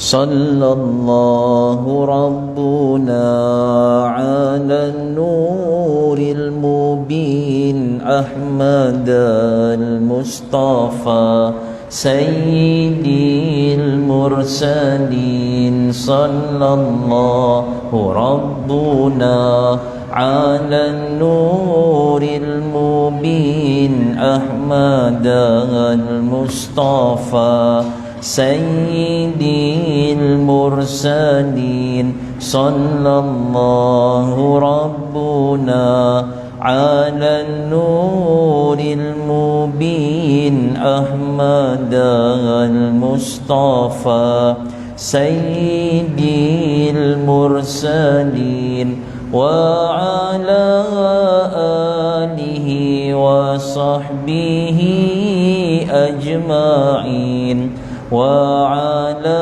صلى الله ربنا على النور المبين أحمد المصطفى سيد المرسلين صلى الله ربنا على النور المبين أحمد المصطفى سيد المرسلين صلى الله ربنا على النور المبين أحمد المصطفى سيد المرسلين وعلى آله وصحبه أجمعين وعلى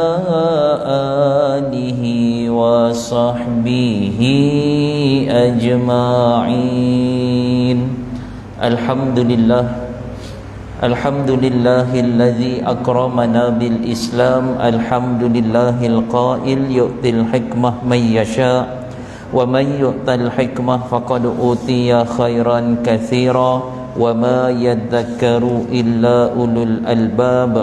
آله وصحبه أجمعين الحمد لله الذي أكرمنا بالإسلام الحمد لله القائل يؤتي الحكمة من يشاء ومن يؤت الحكمة فقد أوتي خيرا كثيرا وما يذكر إلا أولو الألباب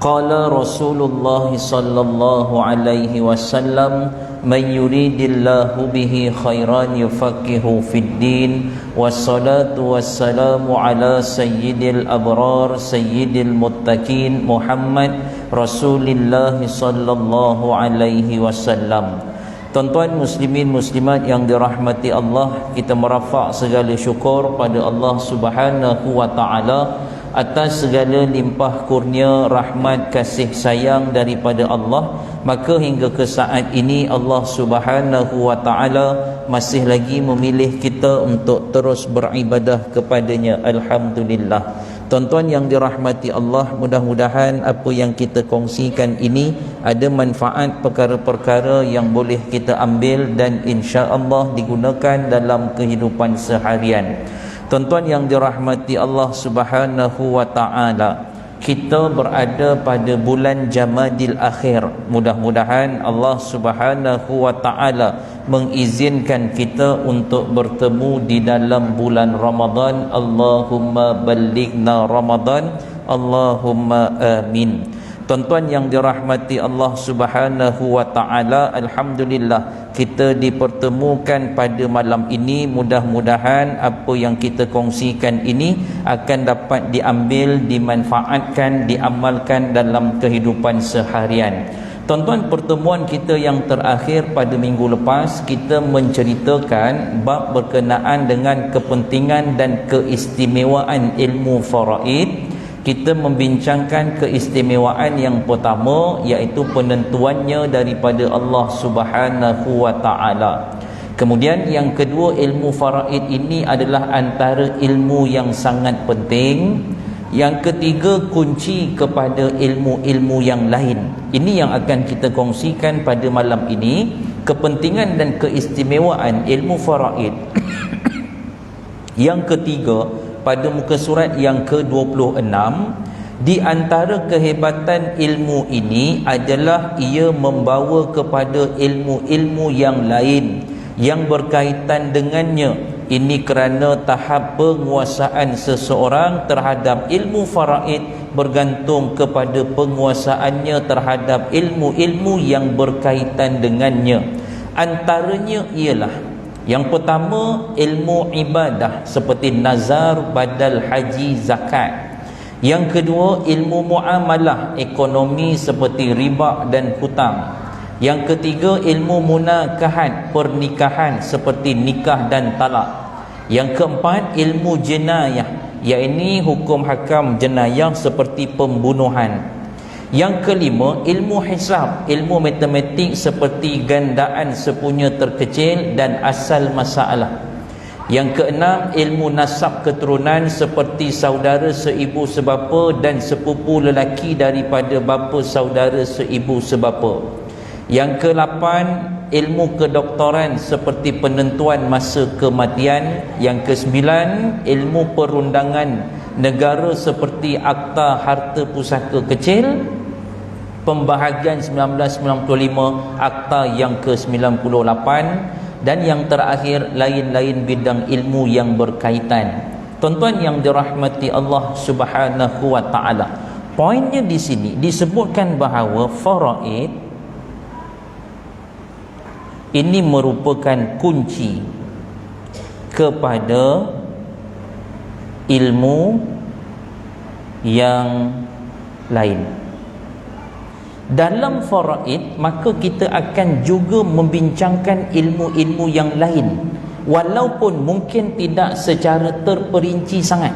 قال رسول الله صلى الله عليه وسلم من يريد الله به خيرا يفقهه في الدين والصلاة والسلام على سيد الأبرار سيد المتقين محمد رسول الله صلى الله عليه وسلم. Tuan-tuan muslimin muslimat yang dirahmati Allah, kita merafak segala syukur pada Allah Subhanahu wa taala atas segala limpah kurnia, rahmat, kasih sayang daripada Allah. Maka hingga ke saat ini Allah Subhanahu wa taala masih lagi memilih kita untuk terus beribadah kepadanya. Alhamdulillah. Tuan-tuan yang dirahmati Allah, mudah-mudahan apa yang kita kongsikan ini ada manfaat perkara-perkara yang boleh kita ambil dan insya-Allah digunakan dalam kehidupan seharian. Tuan-tuan yang dirahmati Allah Subhanahu wa taala, kita berada pada bulan Jamadil Akhir. Mudah-mudahan Allah Subhanahu wa taala mengizinkan kita untuk bertemu di dalam bulan Ramadan. Allahumma ballighna Ramadan, Allahumma amin. Tuan-tuan yang dirahmati Allah Subhanahu wa taala, alhamdulillah kita dipertemukan pada malam ini. Mudah-mudahan apa yang kita kongsikan ini akan dapat diambil, dimanfaatkan, diamalkan dalam kehidupan seharian. Tuan-tuan, pertemuan kita yang terakhir pada minggu lepas, kita menceritakan bab berkenaan dengan kepentingan dan keistimewaan ilmu faraid. Kita membincangkan keistimewaan yang pertama, iaitu penentuannya daripada Allah Subhanahu wa taala. Kemudian yang kedua, ilmu faraid ini adalah antara ilmu yang sangat penting. Yang ketiga, kunci kepada ilmu-ilmu yang lain. Ini yang akan kita kongsikan pada malam ini, kepentingan dan keistimewaan ilmu faraid. Yang ketiga, pada muka surat yang ke-26, di antara kehebatan ilmu ini adalah ia membawa kepada ilmu-ilmu yang lain yang berkaitan dengannya. Ini kerana tahap penguasaan seseorang terhadap ilmu faraid bergantung kepada penguasaannya terhadap ilmu-ilmu yang berkaitan dengannya. Antaranya ialah yang pertama, ilmu ibadah seperti nazar, badal haji, zakat. Yang kedua, ilmu muamalah, ekonomi seperti riba dan hutang. Yang ketiga, ilmu munakahat, pernikahan seperti nikah dan talak. Yang keempat, ilmu jenayah, iaitu hukum hakam jenayah seperti pembunuhan. Yang kelima, ilmu hisab, ilmu matematik seperti gandaan sepunya terkecil dan asal masalah. Yang keenam, ilmu nasab keturunan seperti saudara seibu sebapa dan sepupu lelaki daripada bapa saudara seibu sebapa. Yang ke-8, ilmu kedoktoran seperti penentuan masa kematian. Yang ke-9, ilmu perundangan negara seperti akta harta pusaka kecil. pembahagian 1995 Akta yang ke-98, dan yang terakhir lain-lain bidang ilmu yang berkaitan. Tuan-tuan yang dirahmati Allah Subhanahu wa taala, poinnya di sini disebutkan bahawa faraid ini merupakan kunci kepada ilmu yang lain. Dalam faraid, maka kita akan juga membincangkan ilmu-ilmu yang lain, walaupun mungkin tidak secara terperinci sangat,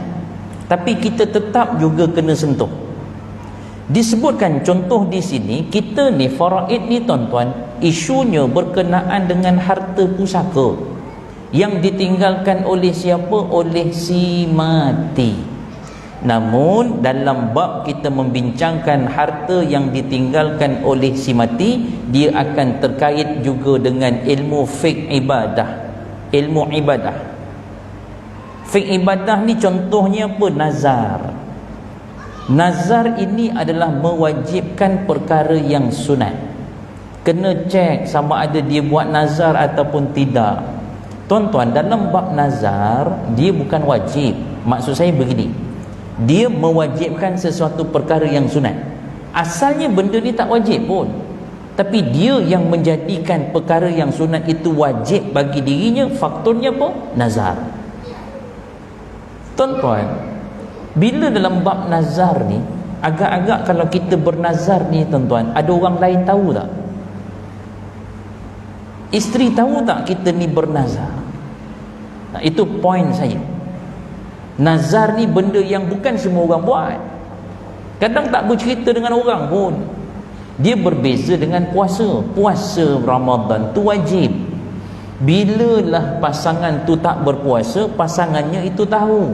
tapi kita tetap juga kena sentuh. Disebutkan contoh di sini, kita ni faraid ni tuan-tuan, isunya berkenaan dengan harta pusaka yang ditinggalkan oleh siapa? Oleh si mati. Namun dalam bab kita membincangkan harta yang ditinggalkan oleh si mati, dia akan terkait juga dengan ilmu fiqh ibadah. Ilmu ibadah, fiqh ibadah ni contohnya apa? Nazar. Nazar ini adalah mewajibkan perkara yang sunat. Kena cek sama ada dia buat nazar ataupun tidak. Tuan-tuan, dalam bab nazar dia bukan wajib. Maksud saya begini, dia mewajibkan sesuatu perkara yang sunat. Asalnya benda ni tak wajib pun, tapi dia yang menjadikan perkara yang sunat itu wajib bagi dirinya. Faktornya apa? Nazar. Tuan-tuan, bila dalam bab nazar ni, agak-agak kalau kita bernazar ni tuan-tuan, ada orang lain tahu tak? Isteri tahu tak kita ni bernazar? Nah, itu poin saya. Nazar ni benda yang bukan semua orang buat. Kadang tak bercerita dengan orang pun. Dia berbeza dengan puasa. Puasa Ramadan tu wajib. Bilalah pasangan tu tak berpuasa, pasangannya itu tahu.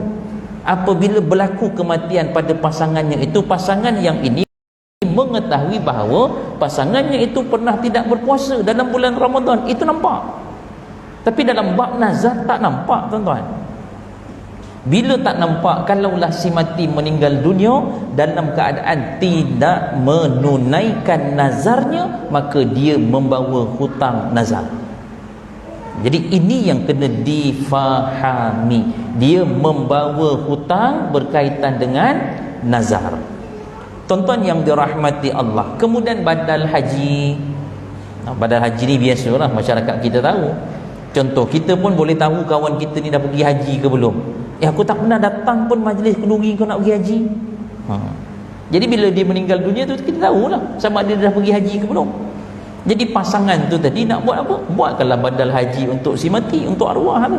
Apabila berlaku kematian pada pasangannya itu, pasangan yang ini mengetahui bahawa pasangannya itu pernah tidak berpuasa dalam bulan Ramadan. Itu nampak. Tapi dalam bab nazar tak nampak tuan-tuan. Bila tak nampak, kalaulah si mati meninggal dunia dalam keadaan tidak menunaikan nazarnya, maka dia membawa hutang nazar. Jadi ini yang kena difahami. Dia membawa hutang berkaitan dengan nazar. Tuan-tuan yang dirahmati Allah, kemudian badal haji. Badal haji ni biasalah masyarakat kita tahu. Contoh, kita pun boleh tahu kawan kita ni dah pergi haji ke belum. Aku tak pernah datang pun majlis kenduri kau nak pergi haji. Jadi bila dia meninggal dunia tu, kita tahulah sama ada dia dah pergi haji ke belum. Jadi pasangan tu tadi nak buat apa? Buatkanlah badal haji untuk si mati, untuk arwah tu.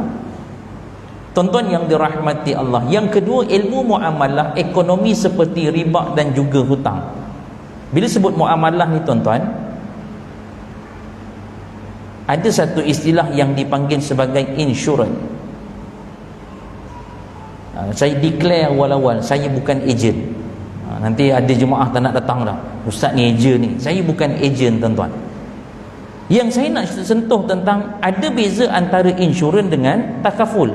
Tuan-tuan yang dirahmati Allah, yang kedua, ilmu muamalah ekonomi seperti riba dan juga hutang. Bila sebut muamalah ni tuan-tuan, ada satu istilah yang dipanggil sebagai insurans. Saya declare awal-awal, saya bukan ejen. Nanti ada jemaah tak nak datang dah, ustaz ni ejen ni. Saya bukan ejen tuan-tuan. Yang saya nak sentuh tentang ada beza antara insurans dengan takaful.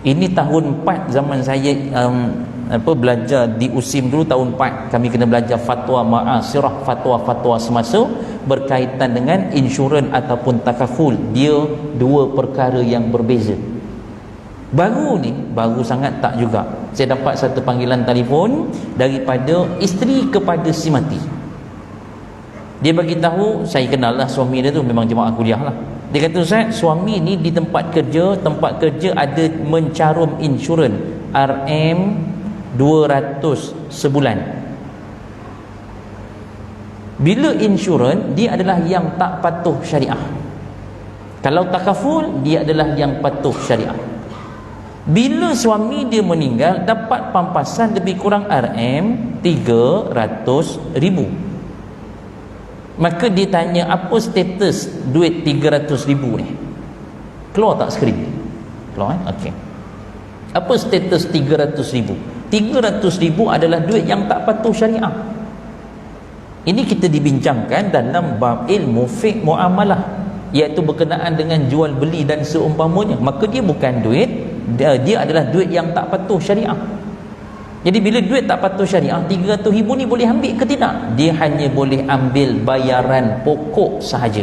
Ini tahun 4 zaman saya belajar di USIM dulu, tahun 4 kami kena belajar fatwa ma'asirah, fatwa-fatwa semasa berkaitan dengan insurans ataupun takaful. Dia dua perkara yang berbeza. Baru ni, baru sangat tak juga, saya dapat satu panggilan telefon daripada isteri kepada si mati. Dia bagi tahu, saya kenal lah suami dia tu, memang jemaah kuliah lah. Dia kata, Ustaz, suami ni di tempat kerja ada mencarum insurans RM200 sebulan. Bila insurans, dia adalah yang tak patuh syariah. Kalau takaful, dia adalah yang patuh syariah. Bila suami dia meninggal, dapat pampasan lebih kurang RM300,000. Maka dia tanya, apa status duit 300,000 ni? Keluar tak skrin? Keluar Okey. Apa status 300,000? 300,000 adalah duit yang tak patuh syariah. Ini kita dibincangkan dalam bab ilmu fiqh muamalah, iaitu berkenaan dengan jual beli dan seumpamanya. Maka dia bukan duit, dia adalah duit yang tak patuh syariah. Jadi bila duit tak patuh syariah, 300 ribu ni boleh ambil ke tidak? Dia hanya boleh ambil bayaran pokok sahaja.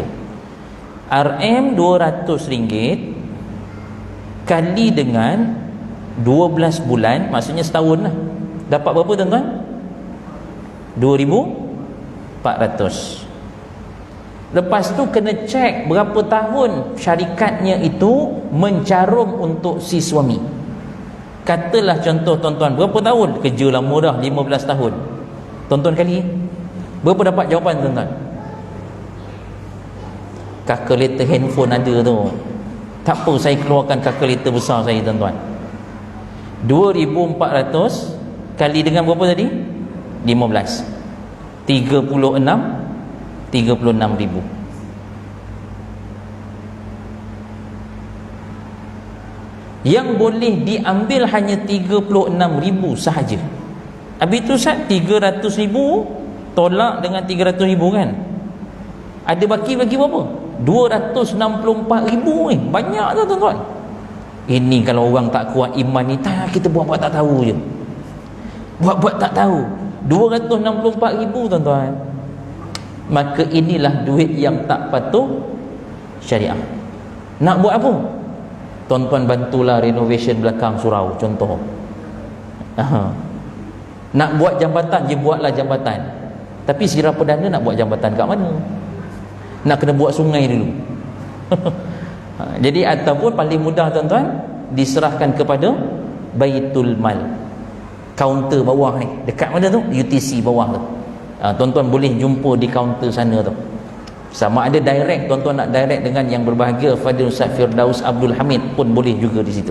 RM 200 kali dengan 12 bulan, maksudnya setahun lah. Dapat berapa tuan-tuan? 2,400. Lepas tu kena cek berapa tahun syarikatnya itu mencarum untuk si suami. Katalah contoh tuan-tuan, berapa tahun? Kerja lama dah, 15 tahun. Tuan-tuan kali berapa dapat jawapan tuan-tuan? Kalkulator handphone ada tu. Tak apa saya keluarkan kalkulator besar saya tuan-tuan. 2,400 kali dengan berapa tadi? 15. 36,000. Yang boleh diambil hanya 36,000 sahaja. Habis tu Ustaz, 300,000 tolak dengan 300,000 kan? Ada baki berapa? 264,000 ni. Banyak tak tuan-tuan? Ini kalau orang tak kuat iman ni, tak, kita buat-buat tak tahu je. Buat-buat tak tahu. 264,000 tuan-tuan. Maka inilah duit yang tak patuh syariah. Nak buat apa? Tuan-tuan bantulah renovation belakang surau contoh. Nak buat jambatan je, buatlah jambatan. Tapi Sirah Perdana nak buat jambatan kat mana? Nak kena buat sungai dulu. Jadi ataupun paling mudah tuan-tuan, diserahkan kepada Baitul Mal. Kaunter bawah ni, dekat mana tu? UTC bawah tu. Tuan-tuan boleh jumpa di kaunter sana tu. Sama ada direct, tuan-tuan nak direct dengan yang berbahagia Fadil Ustaz Firdaus Abdul Hamid pun boleh juga di situ.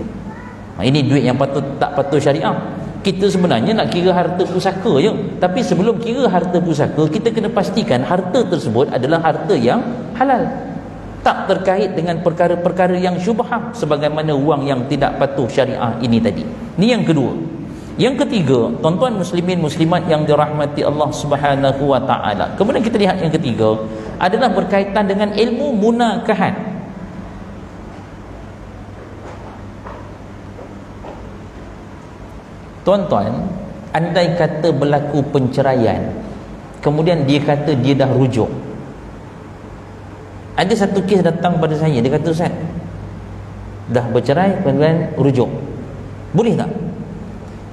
Ini duit yang tak patuh syariah. Kita sebenarnya nak kira harta pusaka je, tapi sebelum kira harta pusaka, kita kena pastikan harta tersebut adalah harta yang halal, tak terkait dengan perkara-perkara yang syubhah sebagaimana wang yang tidak patuh syariah ini tadi. Ini yang kedua. Yang ketiga, tuan-tuan muslimin muslimat yang dirahmati Allah Subhanahu wa taala. Kemudian kita lihat yang ketiga adalah berkaitan dengan ilmu munakahat. Tuan-tuan, andai kata berlaku penceraian, kemudian dia kata dia dah rujuk. Ada satu kes datang pada saya, dia kata, Ustaz, dah bercerai kemudian rujuk, boleh tak?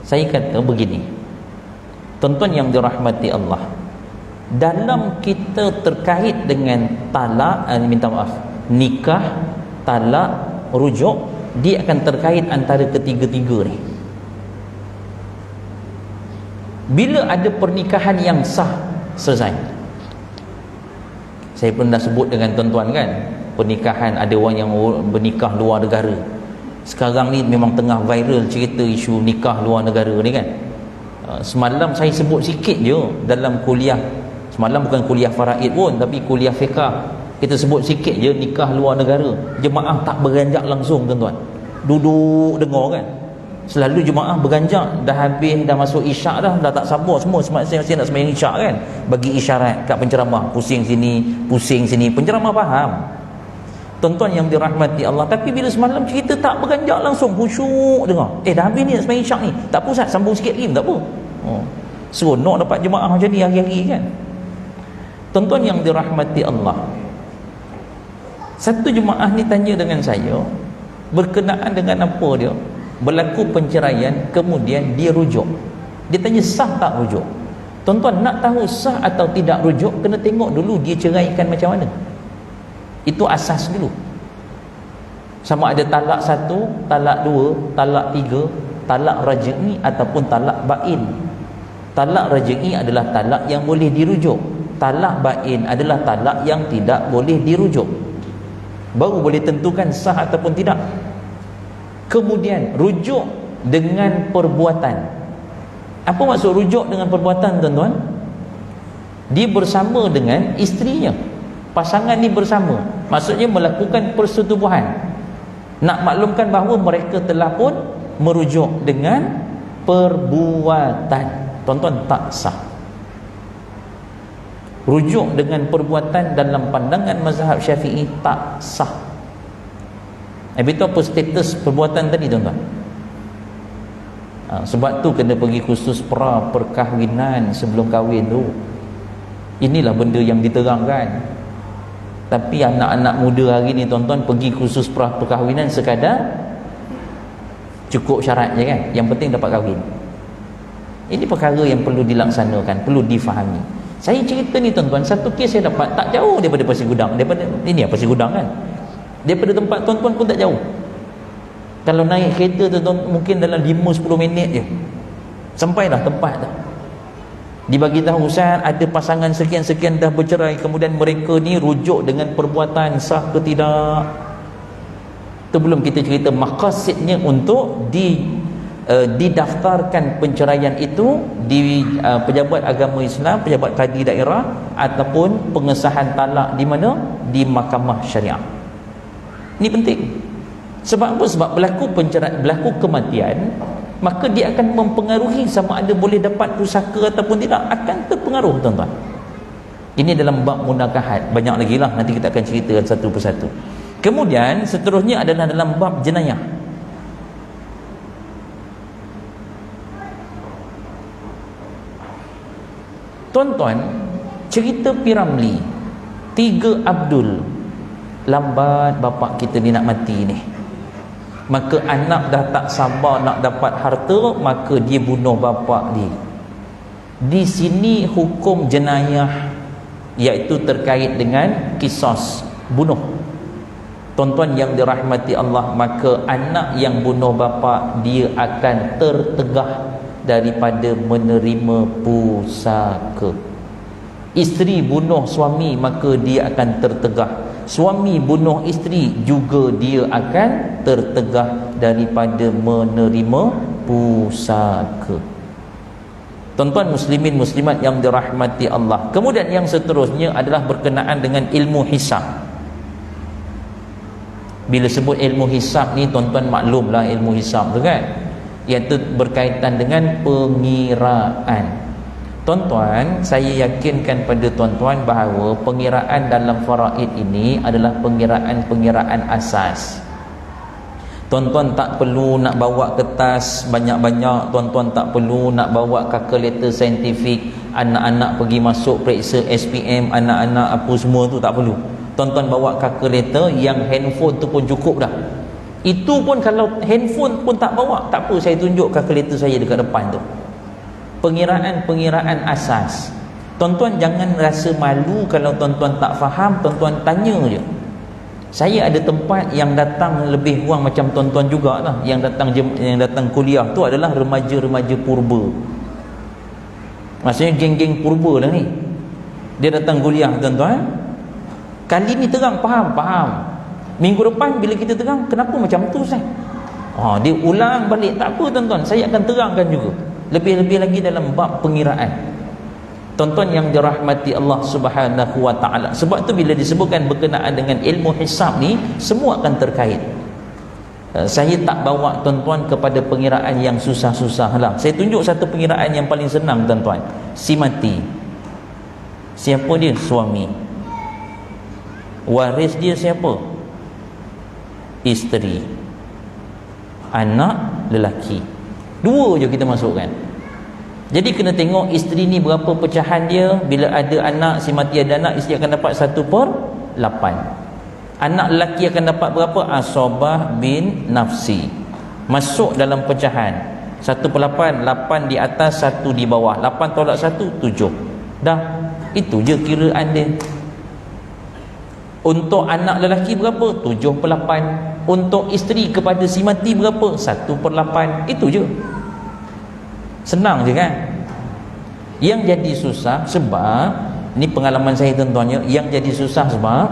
Saya kata begini, tuan-tuan yang dirahmati Allah, dalam kita terkait dengan talak, nikah, talak, rujuk, dia akan terkait antara ketiga-tiga ni. Bila ada pernikahan yang sah, selesai. Saya pun dah sebut dengan tuan-tuan kan, pernikahan, ada orang yang bernikah luar negara. Sekarang ni memang tengah viral cerita isu nikah luar negara ni kan. Semalam saya sebut sikit je dalam kuliah. Semalam bukan kuliah faraid pun, tapi kuliah fiqh. Kita sebut sikit je nikah luar negara. Jemaah tak beranjak langsung tuan-tuan. Duduk dengar kan. Selalu jemaah beranjak, dah habis, dah masuk isyak dah tak sabar semua saya nak sembahyang isyak kan. Bagi isyarat kat penceramah, pusing sini, penceramah faham. Tuan-tuan yang dirahmati Allah, tapi bila semalam cerita tak beranjak langsung, khusyuk dengar. Dah habis ni nak sembahyang isyak ni. Tak apa Ustaz, sambung sikit lagi tak apa. Seronok dapat jemaah macam ni hari-hari kan. Tuan-tuan yang dirahmati Allah, satu jemaah ni tanya dengan saya berkenaan dengan apa dia? Berlaku penceraian, kemudian dia rujuk. Dia tanya sah tak rujuk? Tuan-tuan nak tahu sah atau tidak rujuk, kena tengok dulu dia ceraikan macam mana. Itu asas dulu. Sama ada talak 1, talak 2, talak 3, talak raj'i ataupun talak bain. Talak raj'i adalah talak yang boleh dirujuk. Talak bain adalah talak yang tidak boleh dirujuk. Baru boleh tentukan sah ataupun tidak. Kemudian rujuk dengan perbuatan. Apa maksud rujuk dengan perbuatan tuan-tuan? Dia bersama dengan isterinya. Pasangan ni bersama, maksudnya melakukan persetubuhan. Nak maklumkan bahawa mereka telah pun merujuk dengan perbuatan. Tuan-tuan, tak sah. Rujuk dengan perbuatan dalam pandangan mazhab Syafi'i tak sah. Habis tu apa status perbuatan tadi tuan-tuan? Sebab tu kena pergi kursus perkahwinan sebelum kahwin tu. Inilah benda yang diterangkan. Tapi anak-anak muda hari ni tuan-tuan pergi kursus perkahwinan sekadar cukup syarat je kan, yang penting dapat kahwin. Ini perkara yang perlu dilaksanakan, perlu difahami. Saya cerita ni tuan-tuan, satu kes saya dapat tak jauh daripada Pasir Gudang. Daripada ini Pasir Gudang kan, daripada tempat tuan-tuan pun tak jauh. Kalau naik kereta tu mungkin dalam 5-10 minit je sampailah tempat tu. Dibagi tahu, Ustaz, ada pasangan sekian-sekian dah bercerai, kemudian mereka ni rujuk dengan perbuatan sah ke tidak. Tu belum kita cerita maqasidnya untuk didaftarkan penceraian itu di pejabat agama Islam, pejabat kadi daerah, ataupun pengesahan talak di mana? Di mahkamah syariah. Ini penting. Sebab apa? Sebab berlaku kematian, maka dia akan mempengaruhi sama ada boleh dapat pusaka ataupun tidak. Akan terpengaruh tuan-tuan. Ini dalam bab munakahat. Banyak lagi lah, nanti kita akan ceritakan satu persatu. Kemudian seterusnya adalah dalam bab jenayah. Tuan-tuan, cerita Piramli, 3 Abdul, lambat bapak kita ni nak mati ni, maka anak dah tak sabar nak dapat harta, maka dia bunuh bapa dia. Di sini hukum jenayah, iaitu terkait dengan kisos, bunuh. Tuan-tuan yang dirahmati Allah, maka anak yang bunuh bapa dia akan tertegah daripada menerima pusaka. Isteri bunuh suami, maka dia akan tertegah. Suami bunuh isteri, juga dia akan tertegah daripada menerima pusaka. Tuan-tuan muslimin muslimat yang dirahmati Allah. Kemudian yang seterusnya adalah berkenaan dengan ilmu hisab. Bila sebut ilmu hisab ni, tuan-tuan maklumlah ilmu hisab tu kan, iaitu berkaitan dengan pengiraan. Tuan-tuan, saya yakinkan pada tuan-tuan bahawa pengiraan dalam faraid ini adalah pengiraan asas. Tuan-tuan tak perlu nak bawa kertas banyak-banyak, tuan-tuan tak perlu nak bawa kalkulator saintifik, anak-anak pergi masuk periksa SPM, anak-anak apa semua tu tak perlu. Tuan-tuan bawa kalkulator, yang handphone tu pun cukup dah. Itu pun kalau handphone pun tak bawa, tak apa, saya tunjuk kalkulator saya dekat depan tu. Pengiraan asas. Tuan-tuan jangan rasa malu kalau tuan-tuan tak faham, tuan-tuan tanya je. Saya ada tempat yang datang lebih kurang macam tuan-tuan jugalah, yang datang kuliah tu adalah remaja-remaja purba. Maksudnya geng-geng purba lah ni. Dia datang kuliah tuan-tuan. Kali ni terang, faham. Minggu depan bila kita terang, kenapa macam tu Ustaz? Dia ulang balik, tak apa tuan-tuan, saya akan terangkan juga. Lebih-lebih lagi dalam bab pengiraan. Tuan-tuan yang dirahmati Allah Subhanahu wa taala. Sebab tu bila disebutkan berkenaan dengan ilmu hisab ni, semua akan terkait. Saya tak bawa tuan-tuan kepada pengiraan yang susah-susah lah. Saya tunjuk satu pengiraan yang paling senang tuan-tuan. Si mati, siapa dia? Suami. Waris dia siapa? Isteri. Anak lelaki. 2 je kita masukkan. Jadi kena tengok isteri ni berapa pecahan dia. Bila ada anak, si mati ada anak, isteri akan dapat 1/8. Anak lelaki akan dapat berapa? Asobah bin nafsi. Masuk dalam pecahan 1/8. 8 di atas, 1 di bawah. 8 tolak 1, 7. Dah, itu je kiraan dia. Untuk anak lelaki berapa? 7/8. Untuk isteri kepada si mati berapa? 1/8. Itu je. Senang je kan? Yang jadi susah sebab, ni pengalaman saya tuan-tuan, yang jadi susah sebab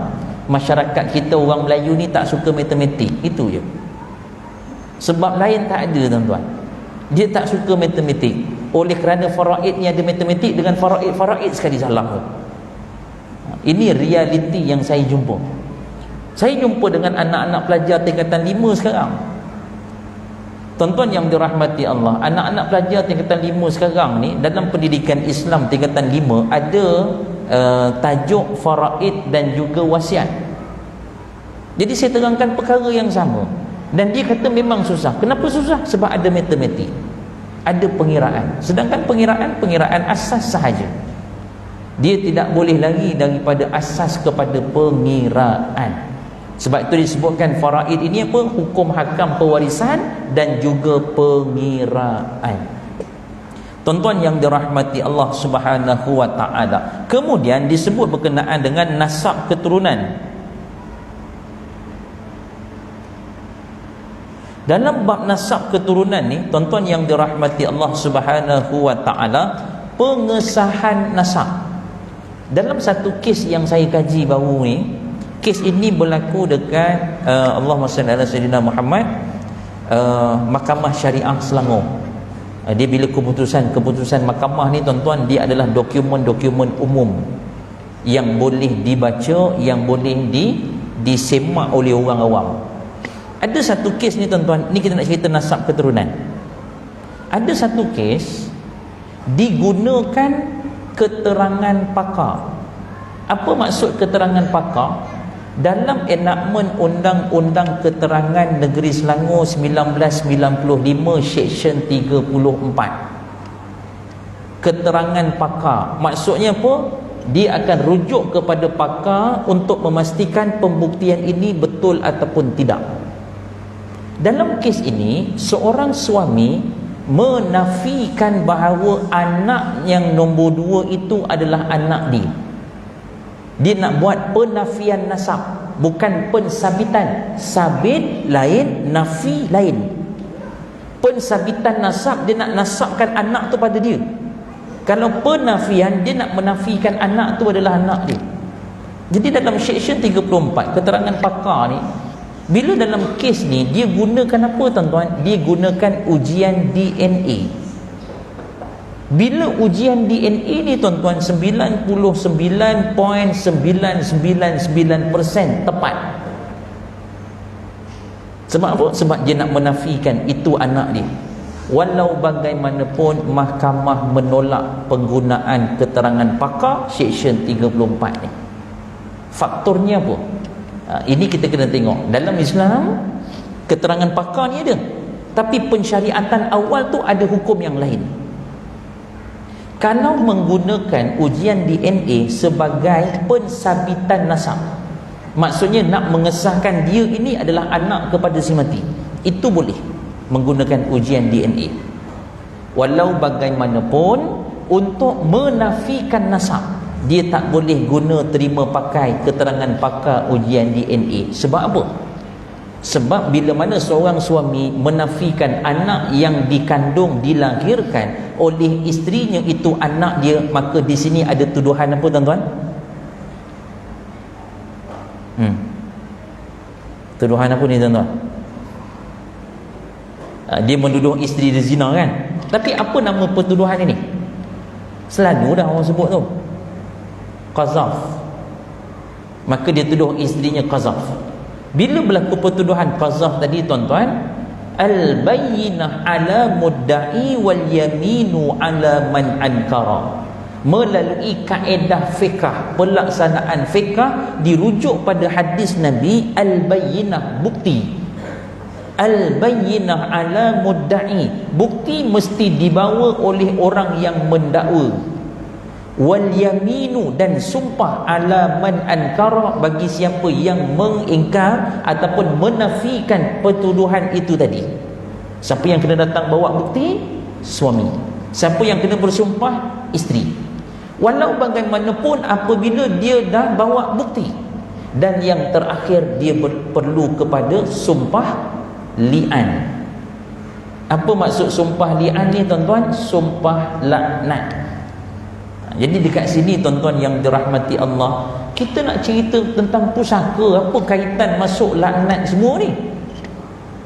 masyarakat kita orang Melayu ni tak suka matematik. Itu je. Sebab lain tak ada tuan-tuan. Dia tak suka matematik. Oleh kerana faraid ni ada matematik, dengan faraid sekali salah. Ini realiti yang saya jumpa. Saya jumpa dengan anak-anak pelajar tingkatan 5 sekarang. Tuan-tuan yang dirahmati Allah, anak-anak pelajar tingkatan 5 sekarang ni, dalam pendidikan Islam tingkatan 5 ada tajuk faraid dan juga wasiat. Jadi saya terangkan perkara yang sama, dan dia kata memang susah. Kenapa susah? Sebab ada matematik. ada pengiraan. Sedangkan pengiraan asas sahaja. Dia tidak boleh lari daripada asas kepada pengiraan. Sebab itu disebutkan faraid ini apa? Hukum hakam pewarisan dan juga pengiraan. Tuan-tuan yang dirahmati Allah Subhanahu wa taala. Kemudian disebut berkenaan dengan nasab keturunan. Dalam bab nasab keturunan ni, tuan-tuan yang dirahmati Allah Subhanahu wa taala, pengesahan nasab. Dalam satu kes yang saya kaji baru ni, kes ini berlaku dekat Allahumma salli ala sayyidina Muhammad, Mahkamah Syariah Selangor. Dia bila keputusan mahkamah ni tuan-tuan, dia adalah dokumen-dokumen umum yang boleh dibaca, yang boleh disemak oleh orang awam. Ada satu kes ni tuan-tuan, ni kita nak cerita nasab keturunan. Ada satu kes digunakan keterangan pakar. Apa maksud keterangan pakar? Dalam enakmen Undang-Undang Keterangan Negeri Selangor 1995 Seksyen 34. Keterangan pakar maksudnya apa? Dia akan rujuk kepada pakar untuk memastikan pembuktian ini betul ataupun tidak. Dalam kes ini, seorang suami menafikan bahawa anak yang nombor 2 itu adalah anak dia. Dia nak buat penafian nasab, bukan pensabitan. Sabit lain, nafi lain. Pensabitan nasab, dia nak nasabkan anak tu pada dia. Kalau penafian, dia nak menafikan anak tu adalah anak dia. Jadi dalam Seksyen 34 keterangan pakar ni, bila dalam kes ni dia gunakan apa tuan-tuan? Dia gunakan ujian DNA. Bila ujian DNA ni tuan-tuan 99.999% tepat. Sebab apa? Sebab dia nak menafikan itu anak dia. Walau bagaimanapun mahkamah menolak penggunaan keterangan pakar Seksyen 34 ni. Faktornya apa? Ini kita kena tengok. Dalam Islam, keterangan pakar ni ada, tapi pensyariatan awal tu ada hukum yang lain. Kalau menggunakan ujian DNA sebagai pensabitan nasab, maksudnya nak mengesahkan dia ini adalah anak kepada si mati, itu boleh menggunakan ujian DNA. Walau bagaimanapun, untuk menafikan nasab, dia tak boleh guna terima pakai keterangan pakar ujian DNA. Sebab apa? Sebab bila mana seorang suami menafikan anak yang dikandung, dilahirkan oleh isterinya itu anak dia, maka di sini ada tuduhan apa tuan-tuan? Tuduhan apa ni tuan-tuan? Dia menuduh isteri dia zina kan? Tapi apa nama pertuduhan ini? Selalu dah orang sebut tu qazaf. Maka dia tuduh isterinya qazaf. Bila berlaku pertuduhan qazaf tadi tuan-tuan, al-bayyinah ala mudda'i wal yaminu ala man ankara. Melalui kaedah fiqh, pelaksanaan fiqh dirujuk pada hadis Nabi, al-bayyinah, bukti. Al-bayyinah ala mudda'i, bukti mesti dibawa oleh orang yang mendakwa. Wal yaminu, dan sumpah ala man ankara, bagi siapa yang mengingkar ataupun menafikan pertuduhan itu tadi. Siapa yang kena datang bawa bukti? Suami. Siapa yang kena bersumpah? Isteri. Walau bagaimanapun apabila dia dah bawa bukti. Dan yang terakhir, dia perlu kepada sumpah li'an. Apa maksud sumpah li'an ni tuan-tuan? Sumpah laknat. Jadi dekat sini tuan-tuan yang dirahmati Allah, kita nak cerita tentang pusaka, apa kaitan masuk laknat semua ni?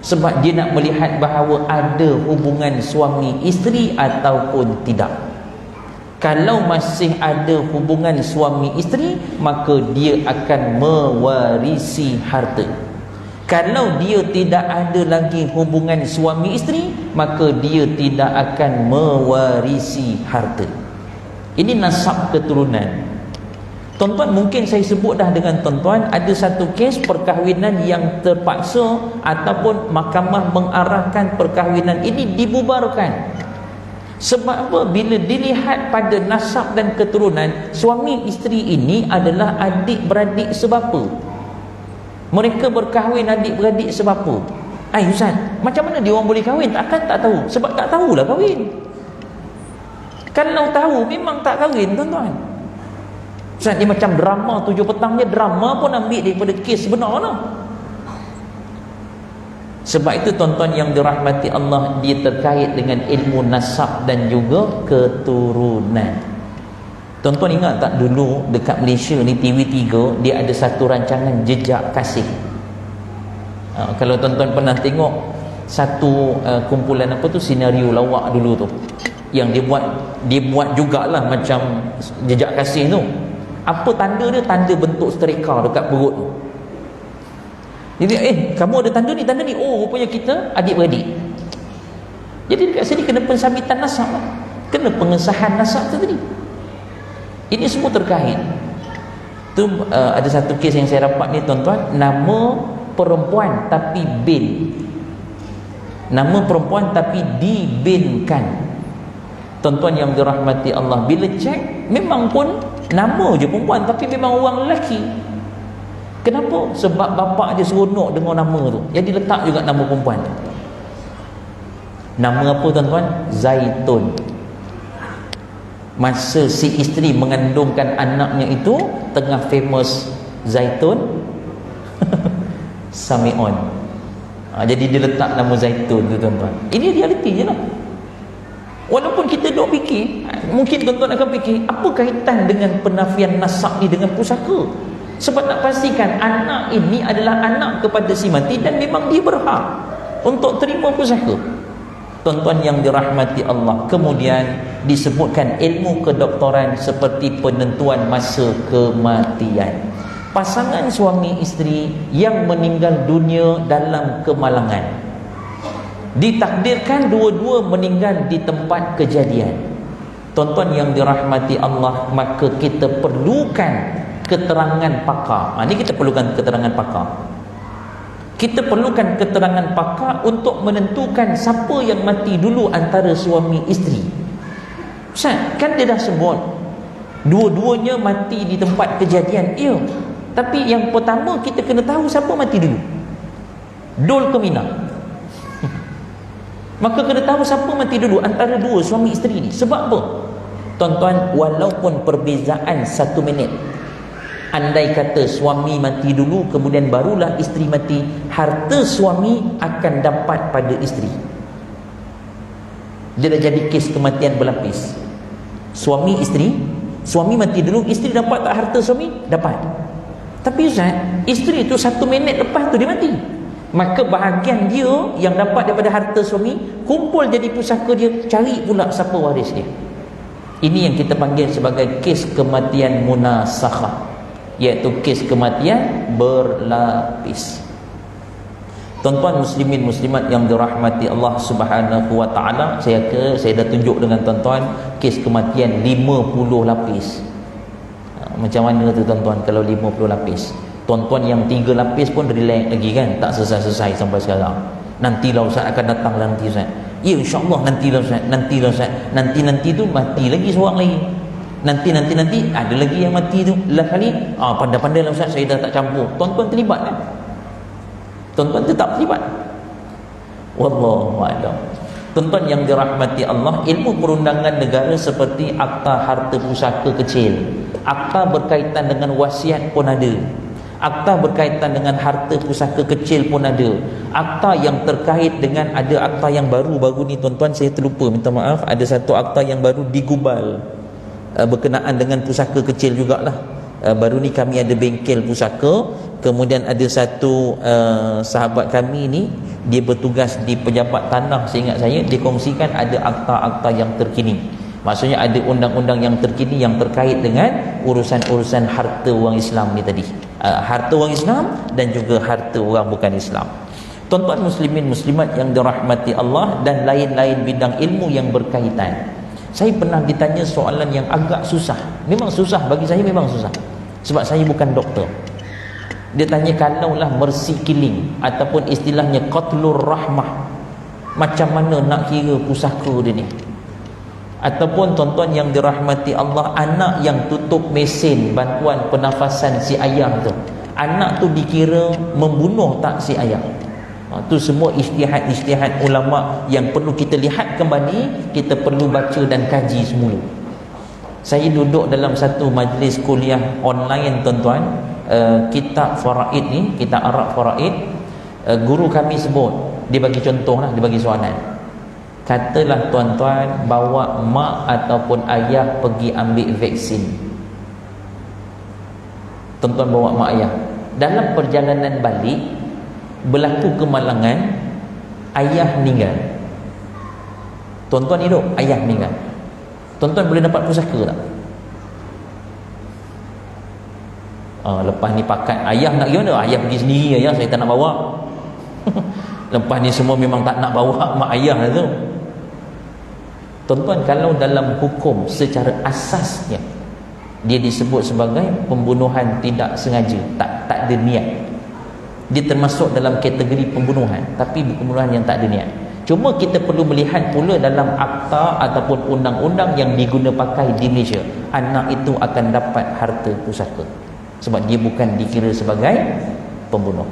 Sebab dia nak melihat bahawa ada hubungan suami isteri ataupun tidak. Kalau masih ada hubungan suami isteri, maka dia akan mewarisi harta. Kalau dia tidak ada lagi hubungan suami isteri, maka dia tidak akan mewarisi harta. Ini nasab keturunan. Tuan-tuan, mungkin saya sebut dah dengan tuan-tuan, ada satu kes perkahwinan yang terpaksa ataupun mahkamah mengarahkan perkahwinan ini dibubarkan Sebab apa? Bila dilihat pada nasab dan keturunan, suami isteri ini adalah adik-beradik sebapa. Mereka berkahwin adik-beradik sebapa. Ustaz, macam mana dia orang boleh kahwin? Takkan tak tahu. Sebab tak tahulah kahwin. Kalau tahu memang tak kahwin, tuan-tuan. Ustaz, dia macam drama 7 petang je. Drama pun ambil daripada kes sebenar lah. Sebab itu tuan-tuan yang dirahmati Allah, dia terkait dengan ilmu nasab dan juga keturunan. Tuan-tuan ingat tak dulu dekat Malaysia ni TV3 dia ada satu rancangan Jejak Kasih. Kalau tuan-tuan pernah tengok satu kumpulan apa tu, senario lawak dulu tu, yang dia buat jugalah macam Jejak Kasih tu. Apa tanda dia? Tanda bentuk streka dekat perut tu. Jadi kamu ada tanda ni. Oh, rupanya kita adik-beradik. Jadi dekat sini kena pensabitan nasab, kena pengesahan nasab tu tadi. Ini semua terkait. Tu ada satu kes yang saya dapat ni tuan-tuan, nama perempuan tapi bin. Nama perempuan tapi dibinkan. Tuan-tuan yang dirahmati Allah, bila cek memang pun nama je perempuan tapi memang orang lelaki. Kenapa? Sebab bapak dia seronok dengan nama tu, jadi letak juga nama perempuan. Nama apa tuan-tuan? Zaitun. Masa si isteri mengandungkan anaknya itu, tengah famous Zaitun Samion. Jadi dia letak nama Zaitun tu tuan-tuan. Ini realiti je lah. Walaupun kita duk fikir, mungkin tuan-tuan akan fikir, apa kaitan dengan penafian nasab ni dengan pusaka? Sebab nak pastikan anak ini adalah anak kepada si mati dan memang dia berhak untuk terima pusaka. Tuan-tuan yang dirahmati Allah, kemudian disebutkan ilmu kedoktoran seperti penentuan masa kematian. Pasangan suami isteri yang meninggal dunia dalam kemalangan, ditakdirkan dua-dua meninggal di tempat kejadian. Tuan-tuan yang dirahmati Allah, maka kita perlukan keterangan pakar. Ini kita perlukan keterangan pakar. Kita perlukan keterangan pakar untuk menentukan siapa yang mati dulu antara suami isteri. Ustaz, kan dia dah sebut dua-duanya mati di tempat kejadian. Ya, tapi yang pertama kita kena tahu siapa mati dulu, Dul ke Mina. Maka kena tahu siapa mati dulu antara dua suami isteri ni. Sebab apa? Tuan-tuan, walaupun perbezaan 1 minit, andai kata suami mati dulu kemudian barulah isteri mati, harta suami akan dapat pada isteri. Dia dah jadi kes kematian berlapis. Suami isteri, suami mati dulu, isteri dapat tak harta suami? Dapat. Tapi Ustaz, isteri itu 1 minit lepas tu dia mati, maka bahagian dia yang dapat daripada harta suami kumpul jadi pusaka dia, cari pula siapa waris dia. Ini yang kita panggil sebagai kes kematian munasakhah, iaitu kes kematian berlapis. Tuan-tuan muslimin muslimat yang dirahmati Allah Subhanahu wa taala, saya dah tunjuk dengan tuan-tuan kes kematian 50 lapis. Macam mana tu tuan-tuan kalau 50 lapis? Tuan-tuan yang 3 lapis pun relax lagi kan, tak selesai-selesai sampai sekarang. Nantilah Ustaz akan datang nanti Ustaz. Ya, insya-Allah nantilah Ustaz, nantilah Ustaz. Nanti tu mati lagi seorang lagi. Nanti ada lagi yang mati tu. Lah kali pandai-pandai lah Ustaz, saya dah tak campur. Tuan-tuan terlibat kan? Tuan-tuan tetap terlibat. Wallahu a'lam. Tuan-tuan yang dirahmati Allah, ilmu perundangan negara seperti akta harta pusaka kecil, akta berkaitan dengan wasiat pun ada, akta berkaitan dengan harta pusaka kecil pun ada, akta yang terkait dengan, ada akta yang baru ni tuan-tuan, saya terlupa, minta maaf, ada satu akta yang baru digubal berkenaan dengan pusaka kecil jugalah. Baru ni kami ada bengkel pusaka, kemudian ada satu sahabat kami ni, dia bertugas di pejabat tanah, seingat saya, dia kongsikan ada akta-akta yang terkini. Maksudnya ada undang-undang yang terkini yang terkait dengan urusan-urusan harta orang Islam ni tadi, harta orang Islam dan juga harta orang bukan Islam. Tuan-tuan muslimin muslimat yang dirahmati Allah, dan lain-lain bidang ilmu yang berkaitan. Saya pernah ditanya soalan yang agak susah. Memang susah bagi saya, memang susah, sebab saya bukan doktor. Dia tanya, kalaulah mercy killing ataupun istilahnya qatlur rahmah, macam mana nak kira pusaka dia ni? Ataupun tuan-tuan yang dirahmati Allah, anak yang tutup mesin bantuan pernafasan si ayah tu, anak tu dikira membunuh tak si ayah? Tu semua ijtihad ulama yang perlu kita lihat kembali, kita perlu baca dan kaji semula. Saya duduk dalam satu majlis kuliah online tuan-tuan, kitab faraid ni, kitab Arab faraid, guru kami sebut, dia bagi contoh lah, dia bagi soalan. Katalah tuan-tuan bawa mak ataupun ayah pergi ambil vaksin. Tuan-tuan bawa mak ayah, dalam perjalanan balik berlaku kemalangan, ayah meninggal. Tuan-tuan hidup, ayah meninggal. Tuan-tuan boleh dapat pusaka tak? Lepas ni pakat ayah nak gimana? Ayah pergi sendiri, ayah saya tak nak bawa. Lepas ni semua memang tak nak bawa mak ayah lah tu. Tuan-tuan, kalau dalam hukum secara asasnya dia disebut sebagai pembunuhan tidak sengaja, tak ada niat. Dia termasuk dalam kategori pembunuhan, tapi pembunuhan yang tak ada niat. Cuma kita perlu melihat pula dalam akta ataupun undang-undang yang diguna pakai di Malaysia, anak itu akan dapat harta pusaka sebab dia bukan dikira sebagai pembunuh.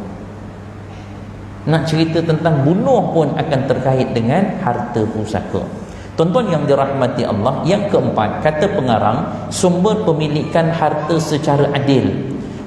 Nak cerita tentang bunuh pun akan terkait dengan harta pusaka. Tuan-tuan yang dirahmati Allah, yang keempat, kata pengarang, sumber pemilikan harta secara adil.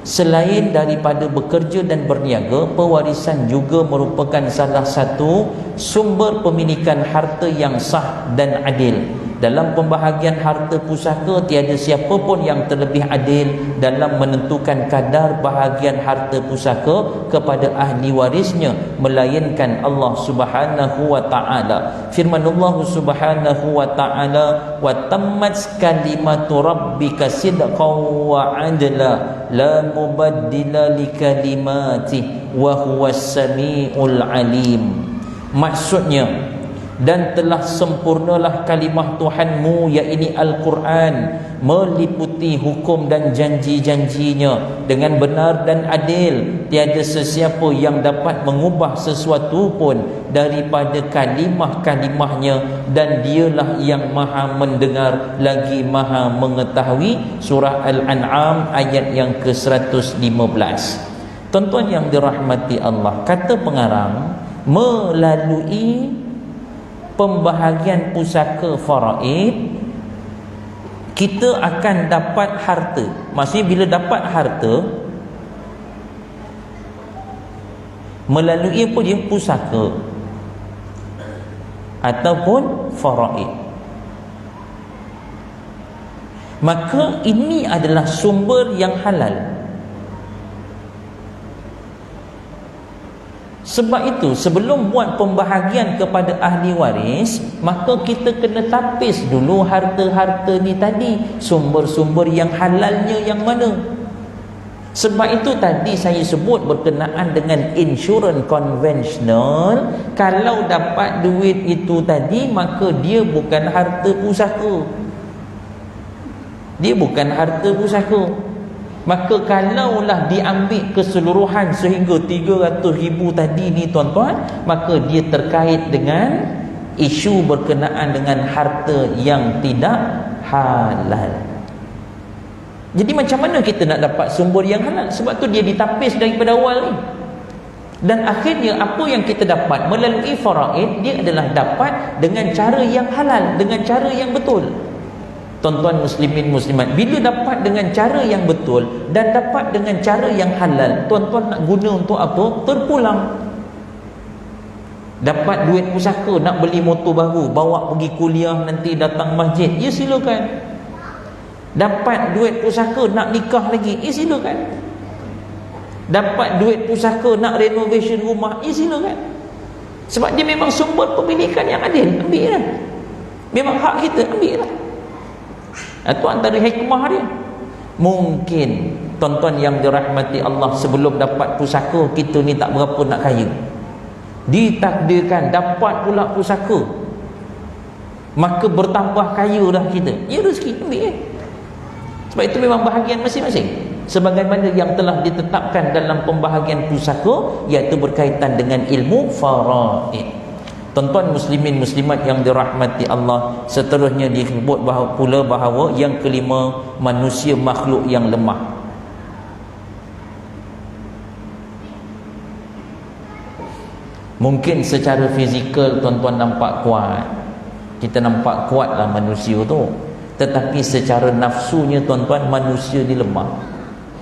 Selain daripada bekerja dan berniaga, pewarisan juga merupakan salah satu sumber pemilikan harta yang sah dan adil. Dalam pembahagian harta pusaka, tiada siapa pun yang terlebih adil dalam menentukan kadar bahagian harta pusaka kepada ahli warisnya, melainkan Allah Subhanahu wa ta'ala. Firmanullah Subhanahu wa ta'ala, wa tammat kalimatu rabbika sidqan wa adla la mubaddila li kalimatihi wa huwas samiul alim. Maksudnya, dan telah sempurnalah kalimah Tuhanmu, iaitu Al-Quran, meliputi hukum dan janji-janjinya dengan benar dan adil. Tiada sesiapa yang dapat mengubah sesuatu pun daripada kalimah-kalimahnya, dan dialah yang maha mendengar lagi maha mengetahui. Surah Al-An'am ayat yang ke-115. Tuan-tuan yang dirahmati Allah, kata pengarang, melalui pembahagian pusaka faraid, kita akan dapat harta. Maksudnya bila dapat harta melalui apa dia? Pusaka ataupun faraid, maka ini adalah sumber yang halal. Sebab itu sebelum buat pembahagian kepada ahli waris, maka kita kena tapis dulu harta-harta ni tadi, sumber-sumber yang halalnya yang mana. Sebab itu tadi saya sebut berkenaan dengan insurans konvensional, kalau dapat duit itu tadi, maka dia bukan harta pusaka. Dia bukan harta pusaka. Maka kalaulah diambil keseluruhan sehingga 300,000 tadi ni tuan-tuan, maka dia terkait dengan isu berkenaan dengan harta yang tidak halal. Jadi macam mana kita nak dapat sumber yang halal? Sebab tu dia ditapis daripada awal ni. Dan akhirnya apa yang kita dapat melalui faraid, dia adalah dapat dengan cara yang halal, dengan cara yang betul. Tuan-tuan muslimin muslimat, bila dapat dengan cara yang betul dan dapat dengan cara yang halal, tuan-tuan nak guna untuk apa? Terpulang. Dapat duit pusaka nak beli motor baru, bawa pergi kuliah, nanti datang masjid, ya silakan. Dapat duit pusaka nak nikah lagi, ya silakan. Dapat duit pusaka nak renovation rumah, ya silakan. Sebab dia memang sumber pemilikan yang adil, ambil lah. Memang hak kita, ambil lah. Itu antara hikmah dia. Mungkin tuan-tuan yang dirahmati Allah, sebelum dapat pusaka kita ni tak berapa nak kaya, ditakdirkan dapat pula pusaka, maka bertambah kaya dah kita. Ya rezeki, ambil kan. Sebab itu memang bahagian masing-masing, sebagaimana yang telah ditetapkan dalam pembahagian pusaka, iaitu berkaitan dengan ilmu faraid. Tuan-tuan muslimin muslimat yang dirahmati Allah, seterusnya disebut bahawa yang kelima, manusia makhluk yang lemah. Mungkin secara fizikal tuan-tuan nampak kuat, kita nampak kuatlah manusia tu, tetapi secara nafsunya tuan-tuan, manusia ni lemah.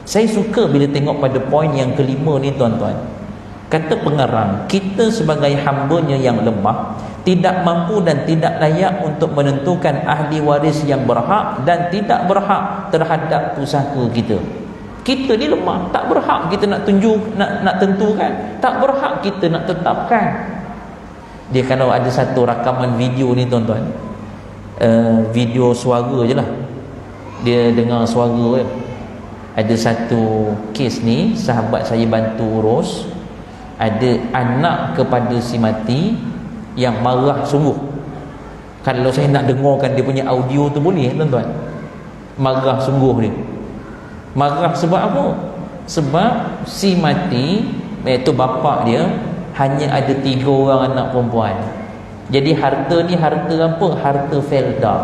Saya suka bila tengok pada poin yang kelima ni tuan-tuan. Kata pengarang, kita sebagai hambanya yang lemah, tidak mampu dan tidak layak untuk menentukan ahli waris yang berhak dan tidak berhak terhadap pusaka kita. Kita ni lemah, tak berhak kita nak tunjuk, nak tentukan, tak berhak kita nak tetapkan. Dia kalau ada satu rakaman video ni tuan-tuan, video suara je lah, dia dengar suara je. Ada satu kes ni, sahabat saya bantu urus. Ada anak kepada si mati yang marah sungguh. Kalau saya nak dengarkan dia punya audio tu boleh tuan-tuan. Marah sungguh dia. Marah sebab apa? Sebab si mati, iaitu bapa dia, hanya ada 3 orang anak perempuan. Jadi harta ni harta apa? Harta felda.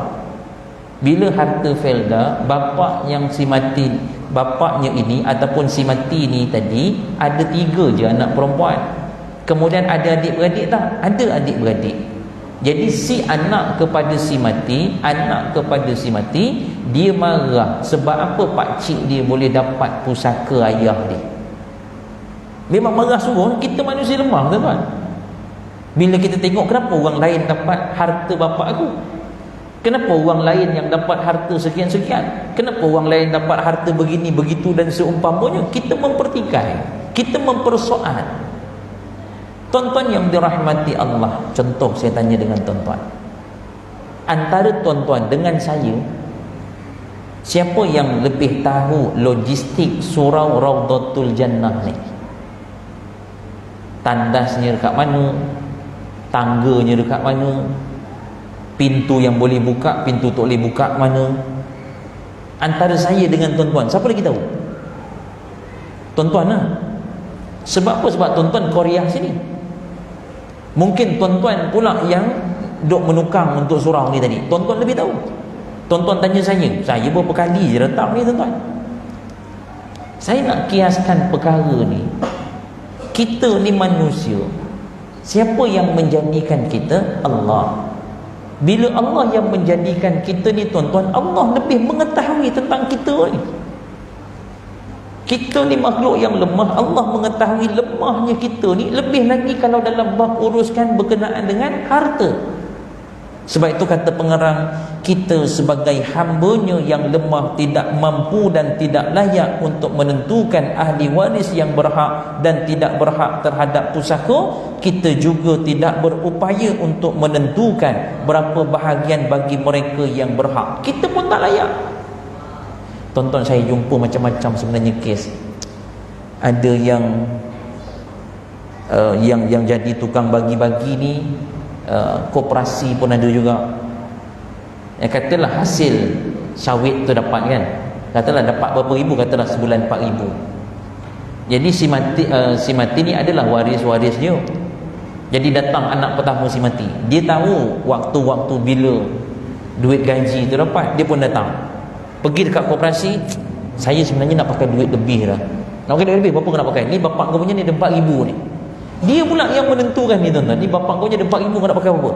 Bila harta felda, bapa yang si mati, bapaknya ini ataupun si mati ni tadi ada 3 je anak perempuan. Kemudian ada adik-beradik tak? Ada adik-beradik. Jadi si anak kepada si mati, dia marah sebab apa pakcik dia boleh dapat pusaka ayah dia. Memang marah sungguh. Kita manusia lemah tuan-tuan. Bila kita tengok kenapa orang lain dapat harta bapa aku, kenapa orang lain yang dapat harta sekian-sekian, kenapa orang lain dapat harta begini, begitu dan seumpamanya, kita mempertikai, kita mempersoal. Tuan-tuan yang dirahmati Allah, contoh saya tanya dengan tuan-tuan, antara tuan-tuan dengan saya, siapa yang lebih tahu logistik surau Raudhatul Jannah ni? Tandasnya dekat mana, tangganya dekat mana, pintu yang boleh buka, pintu tak boleh buka mana? Antara saya dengan tuan-tuan, siapa lagi tahu? Tuan-tuan lah. Sebab apa? Sebab tuan-tuan Korea sini. Mungkin tuan-tuan pula yang duk menukang untuk surau ni tadi, tuan-tuan lebih tahu. Tuan-tuan tanya saya berapa kali je datang ni tuan-tuan. Saya nak kiaskan perkara ni. Kita ni manusia, siapa yang menjadikan kita? Allah. Bila Allah yang menjadikan kita ni tuan-tuan, Allah lebih mengetahui tentang kita ni. Kita ni makhluk yang lemah, Allah mengetahui lemahnya kita ni. Lebih lagi kalau dalam bab uruskan berkenaan dengan harta. Sebab itu kata pengarang, kita sebagai hambanya yang lemah, tidak mampu dan tidak layak untuk menentukan ahli waris yang berhak dan tidak berhak terhadap pusaka. Kita juga tidak berupaya untuk menentukan berapa bahagian bagi mereka yang berhak. Kita pun tak layak. Tonton, saya jumpa macam-macam sebenarnya kes. Ada yang jadi tukang bagi-bagi ni, koperasi pun ada juga. Katalah hasil sawit tu dapat kan, katalah dapat berapa ribu, katalah sebulan 4,000. Jadi si mati ni adalah waris-waris dia. Jadi datang anak pertama si mati, dia tahu waktu-waktu bila duit gaji tu dapat, dia pun datang. Pergi dekat koperasi, saya sebenarnya nak pakai duit lebih dah. Nak pakai duit lebih, berapa kau nak pakai? Ni bapak kau punya ni ada 4,000 ni. Dia pula yang menentukan ni tuan-tuan. Ni bapak kau punya ada 4,000, kau nak pakai berapa?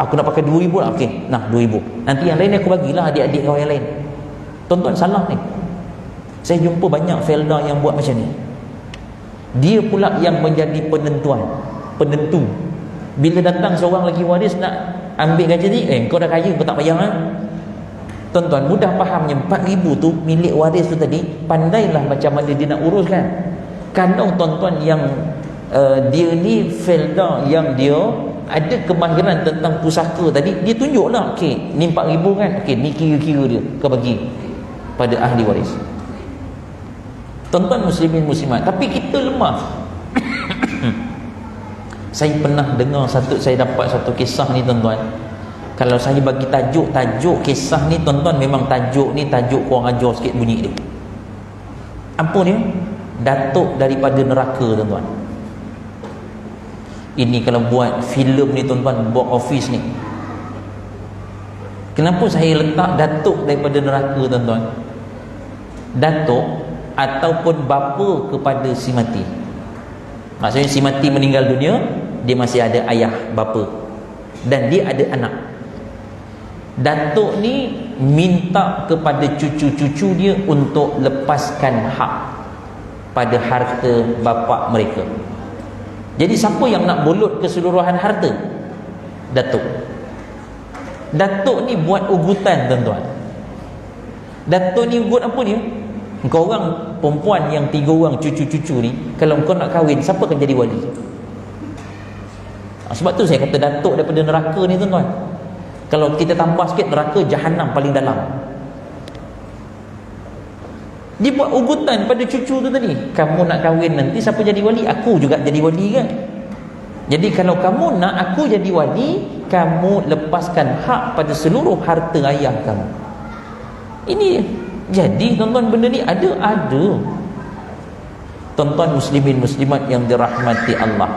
Aku nak pakai 2,000 lah. Okey, nah 2,000. Nanti yang lain aku bagilah adik-adik kau yang lain. Tuan-tuan, salah ni. Saya jumpa banyak felda yang buat macam ni. Dia pula yang menjadi penentu. Bila datang seorang lagi waris nak ambil gaji ni, kau dah kaya, kau tak payah lah. Tuan-tuan, mudah fahamnya 4,000 tu milik waris tu tadi, pandailah macam mana dia nak uruskan. Kalau tuan-tuan yang dia ni felda yang dia ada kemahiran tentang pusaka tadi, dia tunjuklah, okey, ni 4,000 kan, okey, ni kira-kira dia, kau bagi pada ahli waris. Tuan-tuan muslimin muslimat, tapi kita lemah. Saya pernah dengar saya dapat satu kisah ni tuan-tuan. Kalau saya bagi tajuk kisah ni tuan-tuan, memang tajuk ni tajuk kurang ajar sikit bunyi dia. Apa dia? Datuk daripada neraka tuan-tuan. Ini kalau buat filem ni tuan-tuan, box office ni, kenapa saya letak datuk daripada neraka tuan-tuan? Datuk ataupun bapa kepada si mati. Maksudnya si mati meninggal dunia, dia masih ada ayah, bapa, dan dia ada anak. Datuk ni minta kepada cucu-cucu dia untuk lepaskan hak pada harta bapa mereka. Jadi siapa yang nak bolot keseluruhan harta? Datuk. Datuk ni buat ugutan tuan-tuan. Datuk ni ugut apa dia? Engkau orang perempuan yang 3 orang cucu-cucu ni, kalau engkau nak kahwin, siapa akan jadi wali? Sebab tu saya kata datuk daripada neraka ni tuan-tuan. Kalau kita tambah sikit, neraka jahanam paling dalam. Dia buat ugutan pada cucu tu tadi, kamu nak kahwin nanti siapa jadi wali? Aku juga jadi wali kan? Jadi kalau kamu nak aku jadi wali, kamu lepaskan hak pada seluruh harta ayah kamu. Ini jadi tuan-tuan, benda ni ada. Tuan-tuan muslimin muslimat yang dirahmati Allah,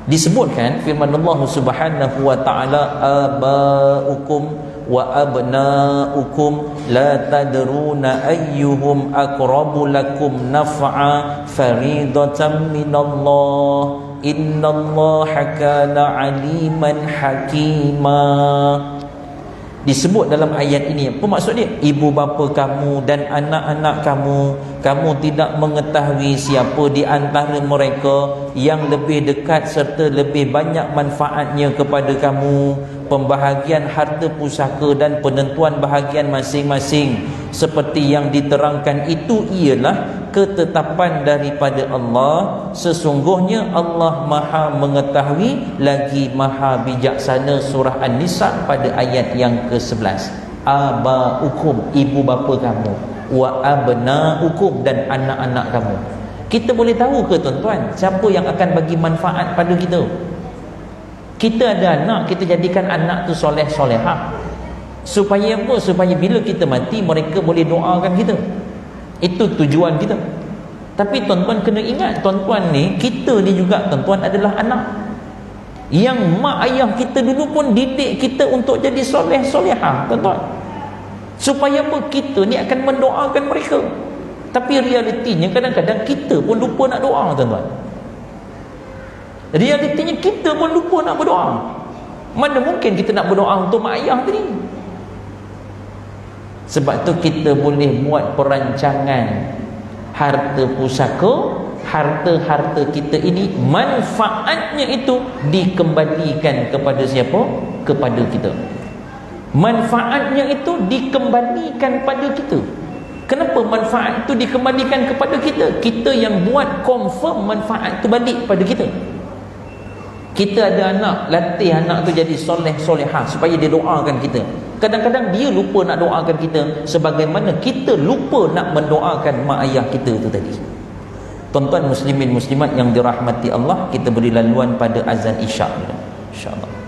disebutkan firman Allah Subhanahu wa taala, abaukum wa abnaukum la tadruna ayyuhum aqrabu lakum naf'a faridatan minallah innallaha kana aliman hakima. Disebut dalam ayat ini, apa maksud dia? Ibu bapa kamu dan anak-anak kamu, kamu tidak mengetahui siapa di antara mereka yang lebih dekat serta lebih banyak manfaatnya kepada kamu. Pembahagian harta pusaka dan penentuan bahagian masing-masing seperti yang diterangkan itu ialah ketetapan daripada Allah. Sesungguhnya Allah Maha mengetahui lagi Maha bijaksana. Surah An-Nisa pada ayat yang ke-11. Abaukum, ibu bapa kamu, wa abnaukum, dan anak-anak kamu. Kita boleh tahu ke tuan-tuan siapa yang akan bagi manfaat pada kita? Kita ada anak, kita jadikan anak tu soleh solehah. Supaya apa? Supaya bila kita mati, mereka boleh doakan kita. Itu tujuan kita. Tapi tuan-tuan kena ingat, tuan-tuan ni, kita ni juga tuan-tuan adalah anak yang mak ayah kita dulu pun didik kita untuk jadi soleh solehah tuan-tuan. Supaya apa? Kita ni akan mendoakan mereka. Tapi realitinya kadang-kadang kita pun lupa nak doa tuan-tuan. Realitinya kita pun lupa nak berdoa. Mana mungkin kita nak berdoa untuk mak ayah tadi? Sebab tu kita boleh buat perancangan harta pusaka, harta-harta kita ini, manfaatnya itu dikembalikan kepada siapa? Kepada kita. Manfaatnya itu dikembalikan pada kita. Kenapa manfaat itu dikembalikan kepada kita? Kita yang buat confirm manfaat itu balik pada kita. Kita ada anak, latih anak tu jadi soleh solehah supaya dia doakan kita. Kadang-kadang dia lupa nak doakan kita, sebagaimana kita lupa nak mendoakan mak ayah kita tu tadi. Tuan-tuan muslimin muslimat yang dirahmati Allah, kita beri laluan pada azan isyak dulu, insya-Allah.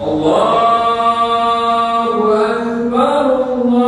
Allahu Akbar.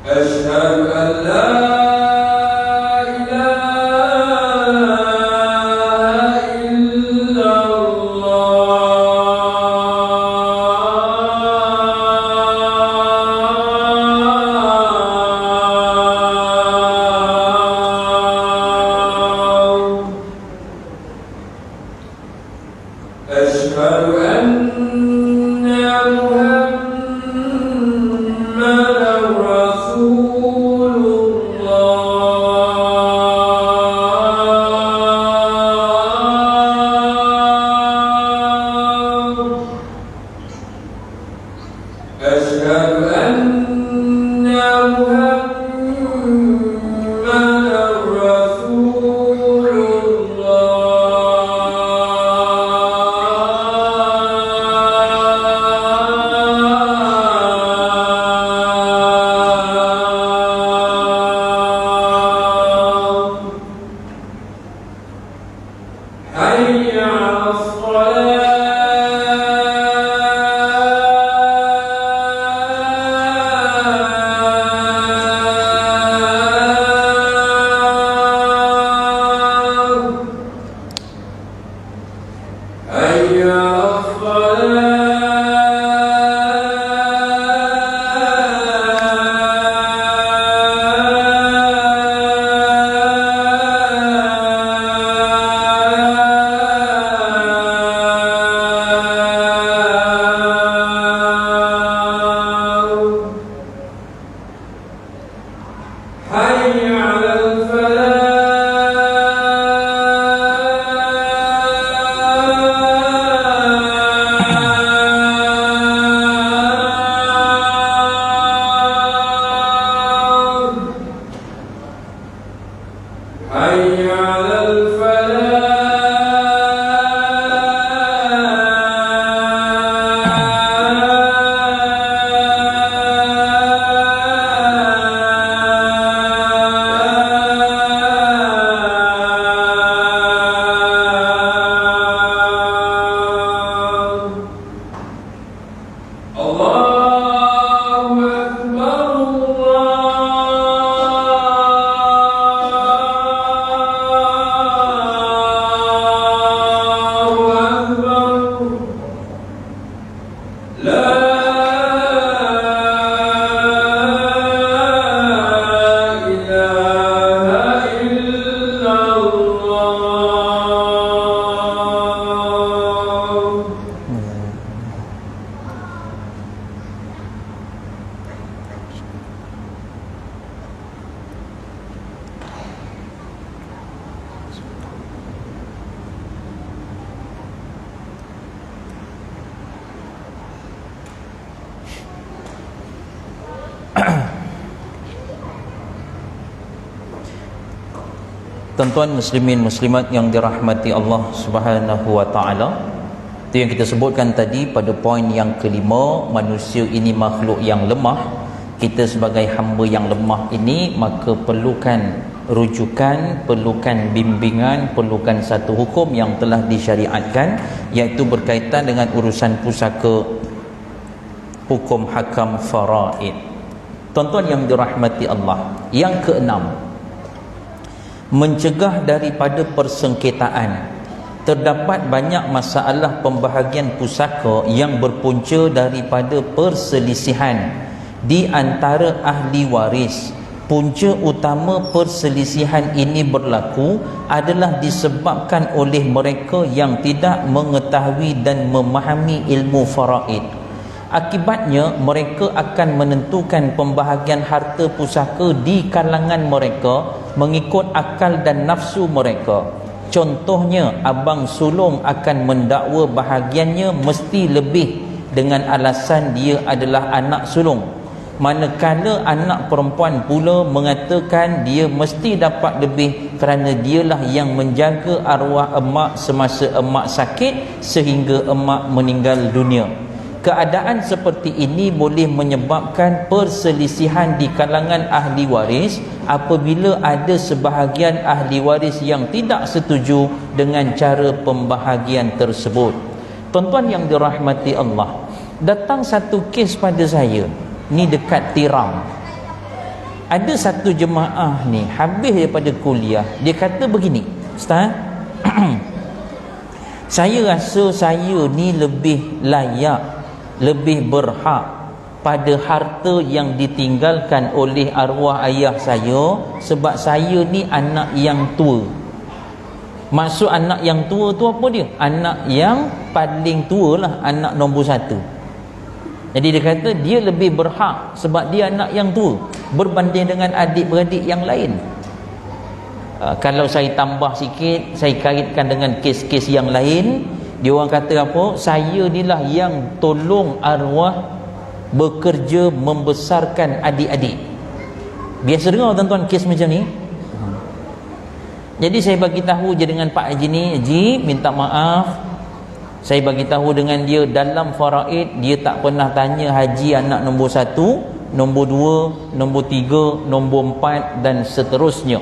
أشهد أن لا أشهد أن محمدا رسول الله أشهد أن محمدا رسول حي على الصلاة حي على حي على الفلاح حي على الفلاح الله أكبر الله أكبر لا إله إلا الله Tuan-tuan muslimin muslimat yang dirahmati Allah Subhanahu wa taala, itu yang kita sebutkan tadi pada poin yang kelima, manusia ini makhluk yang lemah. Kita sebagai hamba yang lemah ini maka perlukan rujukan, perlukan bimbingan, perlukan satu hukum yang telah disyariatkan, iaitu berkaitan dengan urusan pusaka, hukum hakam faraid. Tuan-tuan yang dirahmati Allah, yang keenam, mencegah daripada persengketaan. Terdapat banyak masalah pembahagian pusaka yang berpunca daripada perselisihan di antara ahli waris. Punca utama perselisihan ini berlaku adalah disebabkan oleh mereka yang tidak mengetahui dan memahami ilmu faraid. Akibatnya mereka akan menentukan pembahagian harta pusaka di kalangan mereka mengikut akal dan nafsu mereka. Contohnya, abang sulung akan mendakwa bahagiannya mesti lebih dengan alasan dia adalah anak sulung, manakala anak perempuan pula mengatakan dia mesti dapat lebih kerana dialah yang menjaga arwah emak semasa emak sakit sehingga emak meninggal dunia. Keadaan seperti ini boleh menyebabkan perselisihan di kalangan ahli waris apabila ada sebahagian ahli waris yang tidak setuju dengan cara pembahagian tersebut. Tuan-tuan yang dirahmati Allah, datang satu kes pada saya, ni dekat Tiram. Ada satu jemaah ni habis daripada kuliah, dia kata begini, Ustaz, saya rasa saya ni lebih layak, lebih berhak pada harta yang ditinggalkan oleh arwah ayah saya, sebab saya ni anak yang tua. Maksud anak yang tua tu apa dia? Anak yang paling tua lah, anak nombor 1. Jadi dia kata dia lebih berhak sebab dia anak yang tua berbanding dengan adik-beradik yang lain. Kalau saya tambah sikit, saya kaitkan dengan kes-kes yang lain, dia orang kata apa? Saya ni lah yang tolong arwah bekerja membesarkan adik-adik. Biasa dengar tuan-tuan kes macam ni. Jadi saya bagi tahu je dengan Pak Haji ni, Haji minta maaf, saya bagi tahu dengan dia dalam faraid dia tak pernah tanya haji anak nombor 1, nombor 2, nombor 3, nombor 4 dan seterusnya.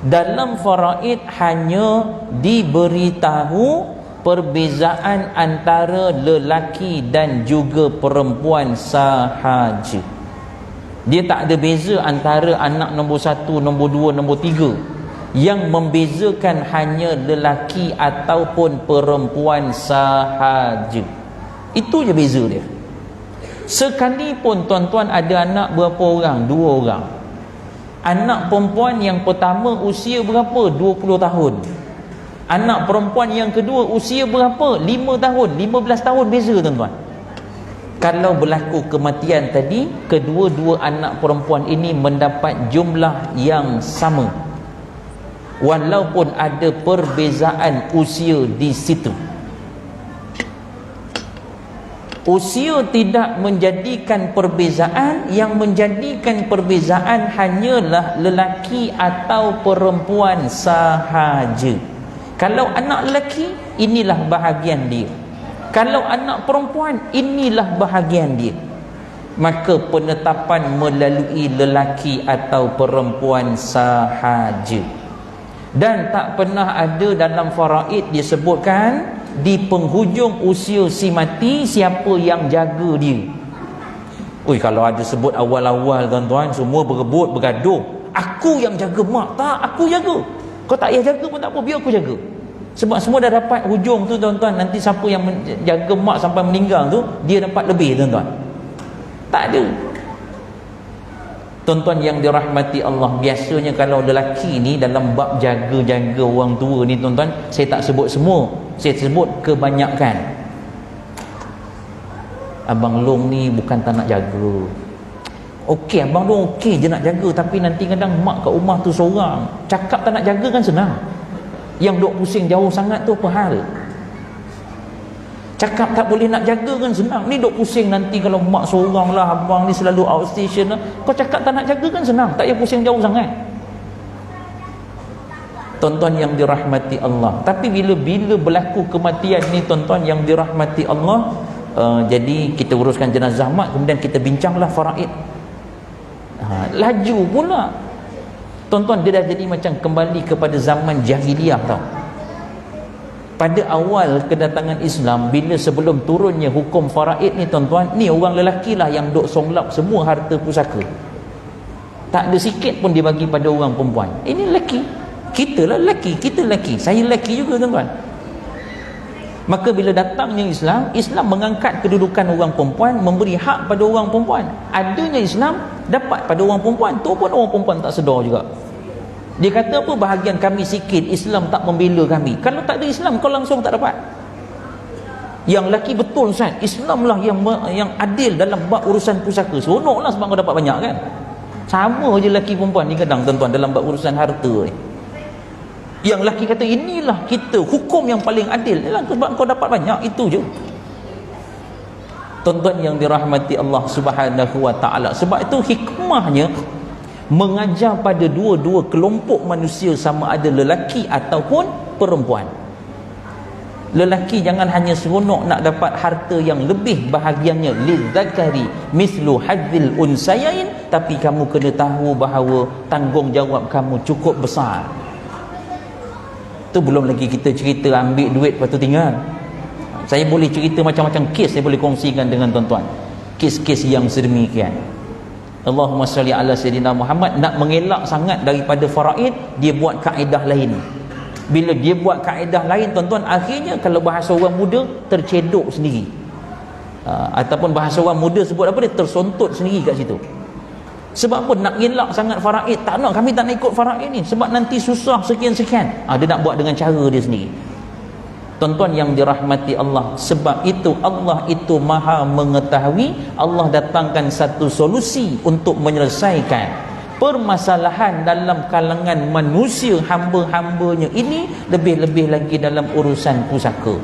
Dalam faraid hanya diberitahu perbezaan antara lelaki dan juga perempuan sahaja. Dia tak ada beza antara anak nombor 1, nombor 2, nombor 3. Yang membezakan hanya lelaki ataupun perempuan sahaja. Itu je beza dia. Sekalipun tuan-tuan ada anak berapa orang? 2 orang. Anak perempuan yang pertama usia berapa? 20 tahun. Anak perempuan yang kedua usia berapa? 5 tahun, 15 tahun beza tuan-tuan. Kalau berlaku kematian tadi, kedua-dua anak perempuan ini mendapat jumlah yang sama, walaupun ada perbezaan usia di situ. Usia tidak menjadikan perbezaan, yang menjadikan perbezaan hanyalah lelaki atau perempuan sahaja. Kalau anak lelaki, inilah bahagian dia. Kalau anak perempuan, inilah bahagian dia. Maka penetapan melalui lelaki atau perempuan sahaja. Dan tak pernah ada dalam faraid disebutkan di penghujung usia si mati siapa yang jaga dia. Oi, kalau ada sebut awal-awal tuan-tuan, semua berebut, bergaduh, aku yang jaga mak. Tak, aku jaga. Kau tak payah jaga pun tak apa, biar aku jaga. Sebab semua dah dapat hujung tu tuan-tuan. Nanti siapa yang jaga mak sampai meninggal tu, dia dapat lebih tuan-tuan. Tak ada. Tuan-tuan yang dirahmati Allah, biasanya kalau lelaki ni dalam bab jaga-jaga orang tua ni tuan-tuan, saya tak sebut semua, saya sebut kebanyakan. Abang Long ni bukan tak nak jaga. Okey, Abang Long okey je nak jaga, tapi nanti kadang mak kat rumah tu seorang. Cakap tak nak jaga kan senang. Yang duk pusing jauh sangat tu apa hal? Cakap tak boleh nak jaga kan senang. Ni duk pusing nanti kalau mak seorang lah, abang ni selalu outstation lah. Kau cakap tak nak jaga kan senang, tak payah pusing jauh sangat. Tuan-tuan yang dirahmati Allah, tapi bila berlaku kematian ni tuan-tuan yang dirahmati Allah, jadi kita uruskan jenazah mak, kemudian kita bincanglah faraid. Laju pula tuan-tuan, dia dah jadi macam kembali kepada zaman jahiliah tau. Pada awal kedatangan Islam, bila sebelum turunnya hukum faraid ni tuan-tuan, ni orang lelaki lah yang duk songlap semua harta pusaka. Tak ada sikit pun dia bagi pada orang perempuan. Ini lelaki, kita lah lelaki, kita lelaki, saya lelaki juga tuan-tuan. Maka bila datangnya Islam, Islam mengangkat kedudukan orang perempuan, memberi hak pada orang perempuan. Adanya Islam, dapat pada orang perempuan, tu pun orang perempuan tak sedar juga. Dia kata apa? Bahagian kami sikit, Islam tak membela kami. Kalau tak ada Islam, kau langsung tak dapat. Yang lelaki betul Ustaz, Islam lah yang adil dalam bab urusan pusaka. Seronok lah sebab kau dapat banyak kan. Sama je lelaki perempuan ni kadang tuan-tuan dalam bab urusan harta ni. Yang lelaki kata inilah kita, hukum yang paling adil ialah sebab kau dapat banyak, itu je. Tuan-tuan yang dirahmati Allah Subhanahu wa taala, sebab itu hikmahnya mengajar pada dua-dua kelompok manusia, sama ada lelaki ataupun perempuan. Lelaki jangan hanya seronok nak dapat harta yang lebih, bahagiannya lidzakari mislu hadzil unsayain, tapi kamu kena tahu bahawa tanggungjawab kamu cukup besar. Tu belum lagi kita cerita ambil duit lepas tu tinggal. Saya boleh cerita macam-macam kes, saya boleh kongsikan dengan tuan-tuan, kes-kes yang sedemikian. Allahumma salli ala Sayyidina Muhammad, nak mengelak sangat daripada faraid, dia buat kaedah lain. Bila dia buat kaedah lain, tuan-tuan, akhirnya kalau bahasa orang muda tercedok sendiri. Ataupun bahasa orang muda sebut apa, dia tersontut sendiri kat situ. Sebab apa? Nak elak sangat faraid, tak nak, kami tak nak ikut faraid ni sebab nanti susah sekian-sekian. Dia nak buat dengan cara dia sendiri. Tuan-tuan yang dirahmati Allah, sebab itu Allah itu maha mengetahui. Allah datangkan satu solusi untuk menyelesaikan permasalahan dalam kalangan manusia, hamba-hambanya ini, lebih-lebih lagi dalam urusan pusaka.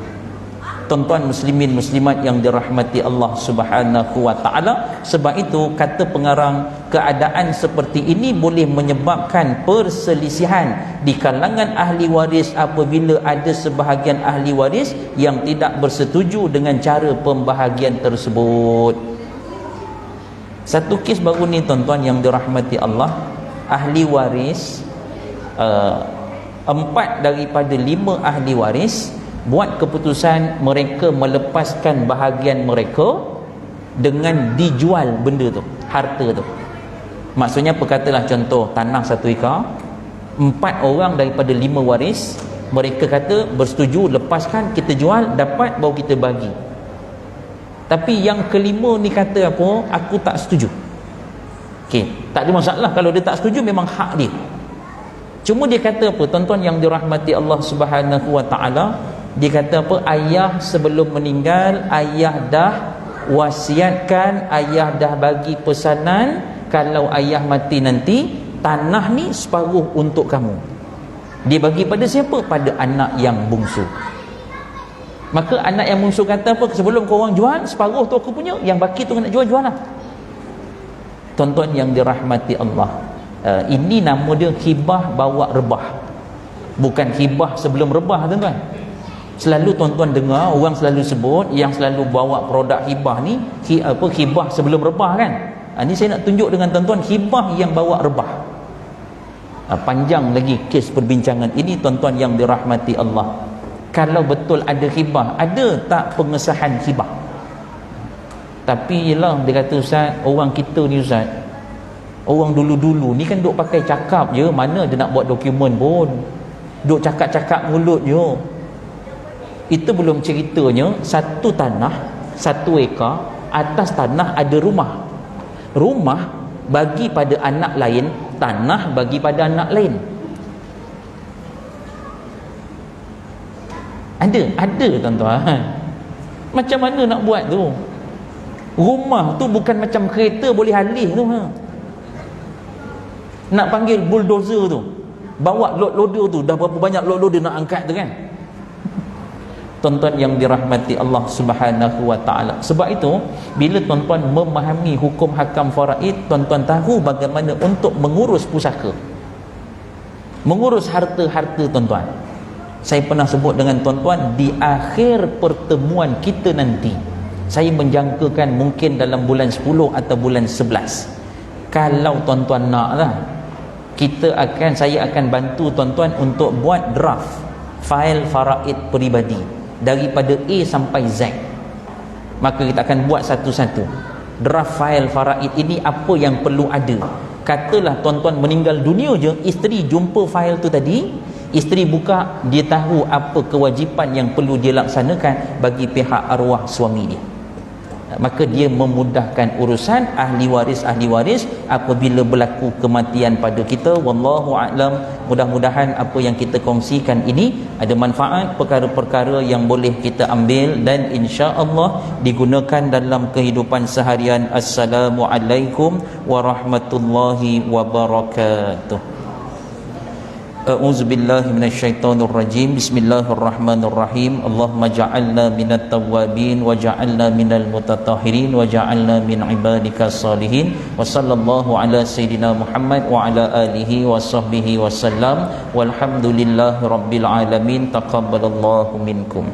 Tuan-tuan muslimin muslimat yang dirahmati Allah Subhanahu wa taala, sebab itu kata pengarang, keadaan seperti ini boleh menyebabkan perselisihan di kalangan ahli waris apabila ada sebahagian ahli waris yang tidak bersetuju dengan cara pembahagian tersebut. Satu kes baru ni tuan-tuan yang dirahmati Allah, ahli waris 4 daripada 5 ahli waris buat keputusan mereka melepaskan bahagian mereka dengan dijual benda tu, harta tu. Maksudnya perkatalah contoh tanah 1 ekar, 4 orang daripada 5 waris mereka kata bersetuju, lepaskan, kita jual, dapat baru kita bagi. Tapi yang kelima ni kata apa? Aku tak setuju. Okey, tak ada masalah kalau dia tak setuju, memang hak dia. Cuma dia kata apa, tuan-tuan yang dirahmati Allah Subhanahu wa taala, dia kata apa? Ayah sebelum meninggal, ayah dah wasiatkan, ayah dah bagi pesanan, kalau ayah mati nanti, tanah ni separuh untuk kamu. Dia bagi pada siapa? Pada anak yang bungsu. Maka anak yang bungsu kata apa? Sebelum korang jual, separuh tu aku punya, yang baki tu nak jual lah. Tuan-tuan yang dirahmati Allah, ini nama dia hibah bawa rebah, bukan hibah sebelum rebah, tuan-tuan. Selalu tuan-tuan dengar orang selalu sebut yang selalu bawa produk hibah ni hibah sebelum rebah kan. Ni saya nak tunjuk dengan tuan-tuan hibah yang bawa rebah. Panjang lagi kes perbincangan ini tuan-tuan yang dirahmati Allah. Kalau betul ada hibah, ada tak pengesahan hibah? Tapi yelah, dia kata, Ustaz, orang kita ni Ustaz, orang dulu-dulu ni kan duk pakai cakap je, mana dia nak buat dokumen pun, duk cakap-cakap mulut je. Itu belum ceritanya satu tanah 1 ekar, atas tanah ada rumah. Rumah bagi pada anak lain, tanah bagi pada anak lain. Ada tuan-tuan. Macam mana nak buat tu? Rumah tu bukan macam kereta boleh halih tu. Nak panggil bulldozer tu, bawa load loader tu, dah berapa banyak load loader nak angkat tu kan. Tuan-tuan yang dirahmati Allah Subhanahu wa taala. Sebab itu bila tuan-tuan memahami hukum hakam faraid, tuan-tuan tahu bagaimana untuk mengurus pusaka, mengurus harta-harta tuan-tuan. Saya pernah sebut dengan tuan-tuan di akhir pertemuan kita nanti, saya menjangkakan mungkin dalam bulan 10 atau bulan 11. Kalau tuan-tuan naklah, saya akan bantu tuan-tuan untuk buat draft fail faraid peribadi daripada A sampai Z. Maka kita akan buat satu-satu draft fail faraid ini, apa yang perlu ada. Katalah tuan-tuan meninggal dunia je, isteri jumpa fail tu tadi, isteri buka, dia tahu apa kewajipan yang perlu dia laksanakan bagi pihak arwah suami dia. Maka dia memudahkan urusan ahli waris apabila berlaku kematian pada kita. Wallahu a'lam. Mudah-mudahan apa yang kita kongsikan ini ada manfaat, perkara-perkara yang boleh kita ambil dan insya-Allah digunakan dalam kehidupan seharian. Assalamualaikum warahmatullahi wabarakatuh. A'udzu billahi minasyaitonir rajim. Bismillahirrahmanirrahim. Allahumma ja'alna minat tawwabin wa ja'alna minal mutatahhirin wa ja'alna min ibadikas salihin. Wa sallallahu ala sayidina Muhammad wa ala alihi wa sahbihi wa sallam. Walhamdulillahi rabbil alamin. Taqabbalallahu minkum.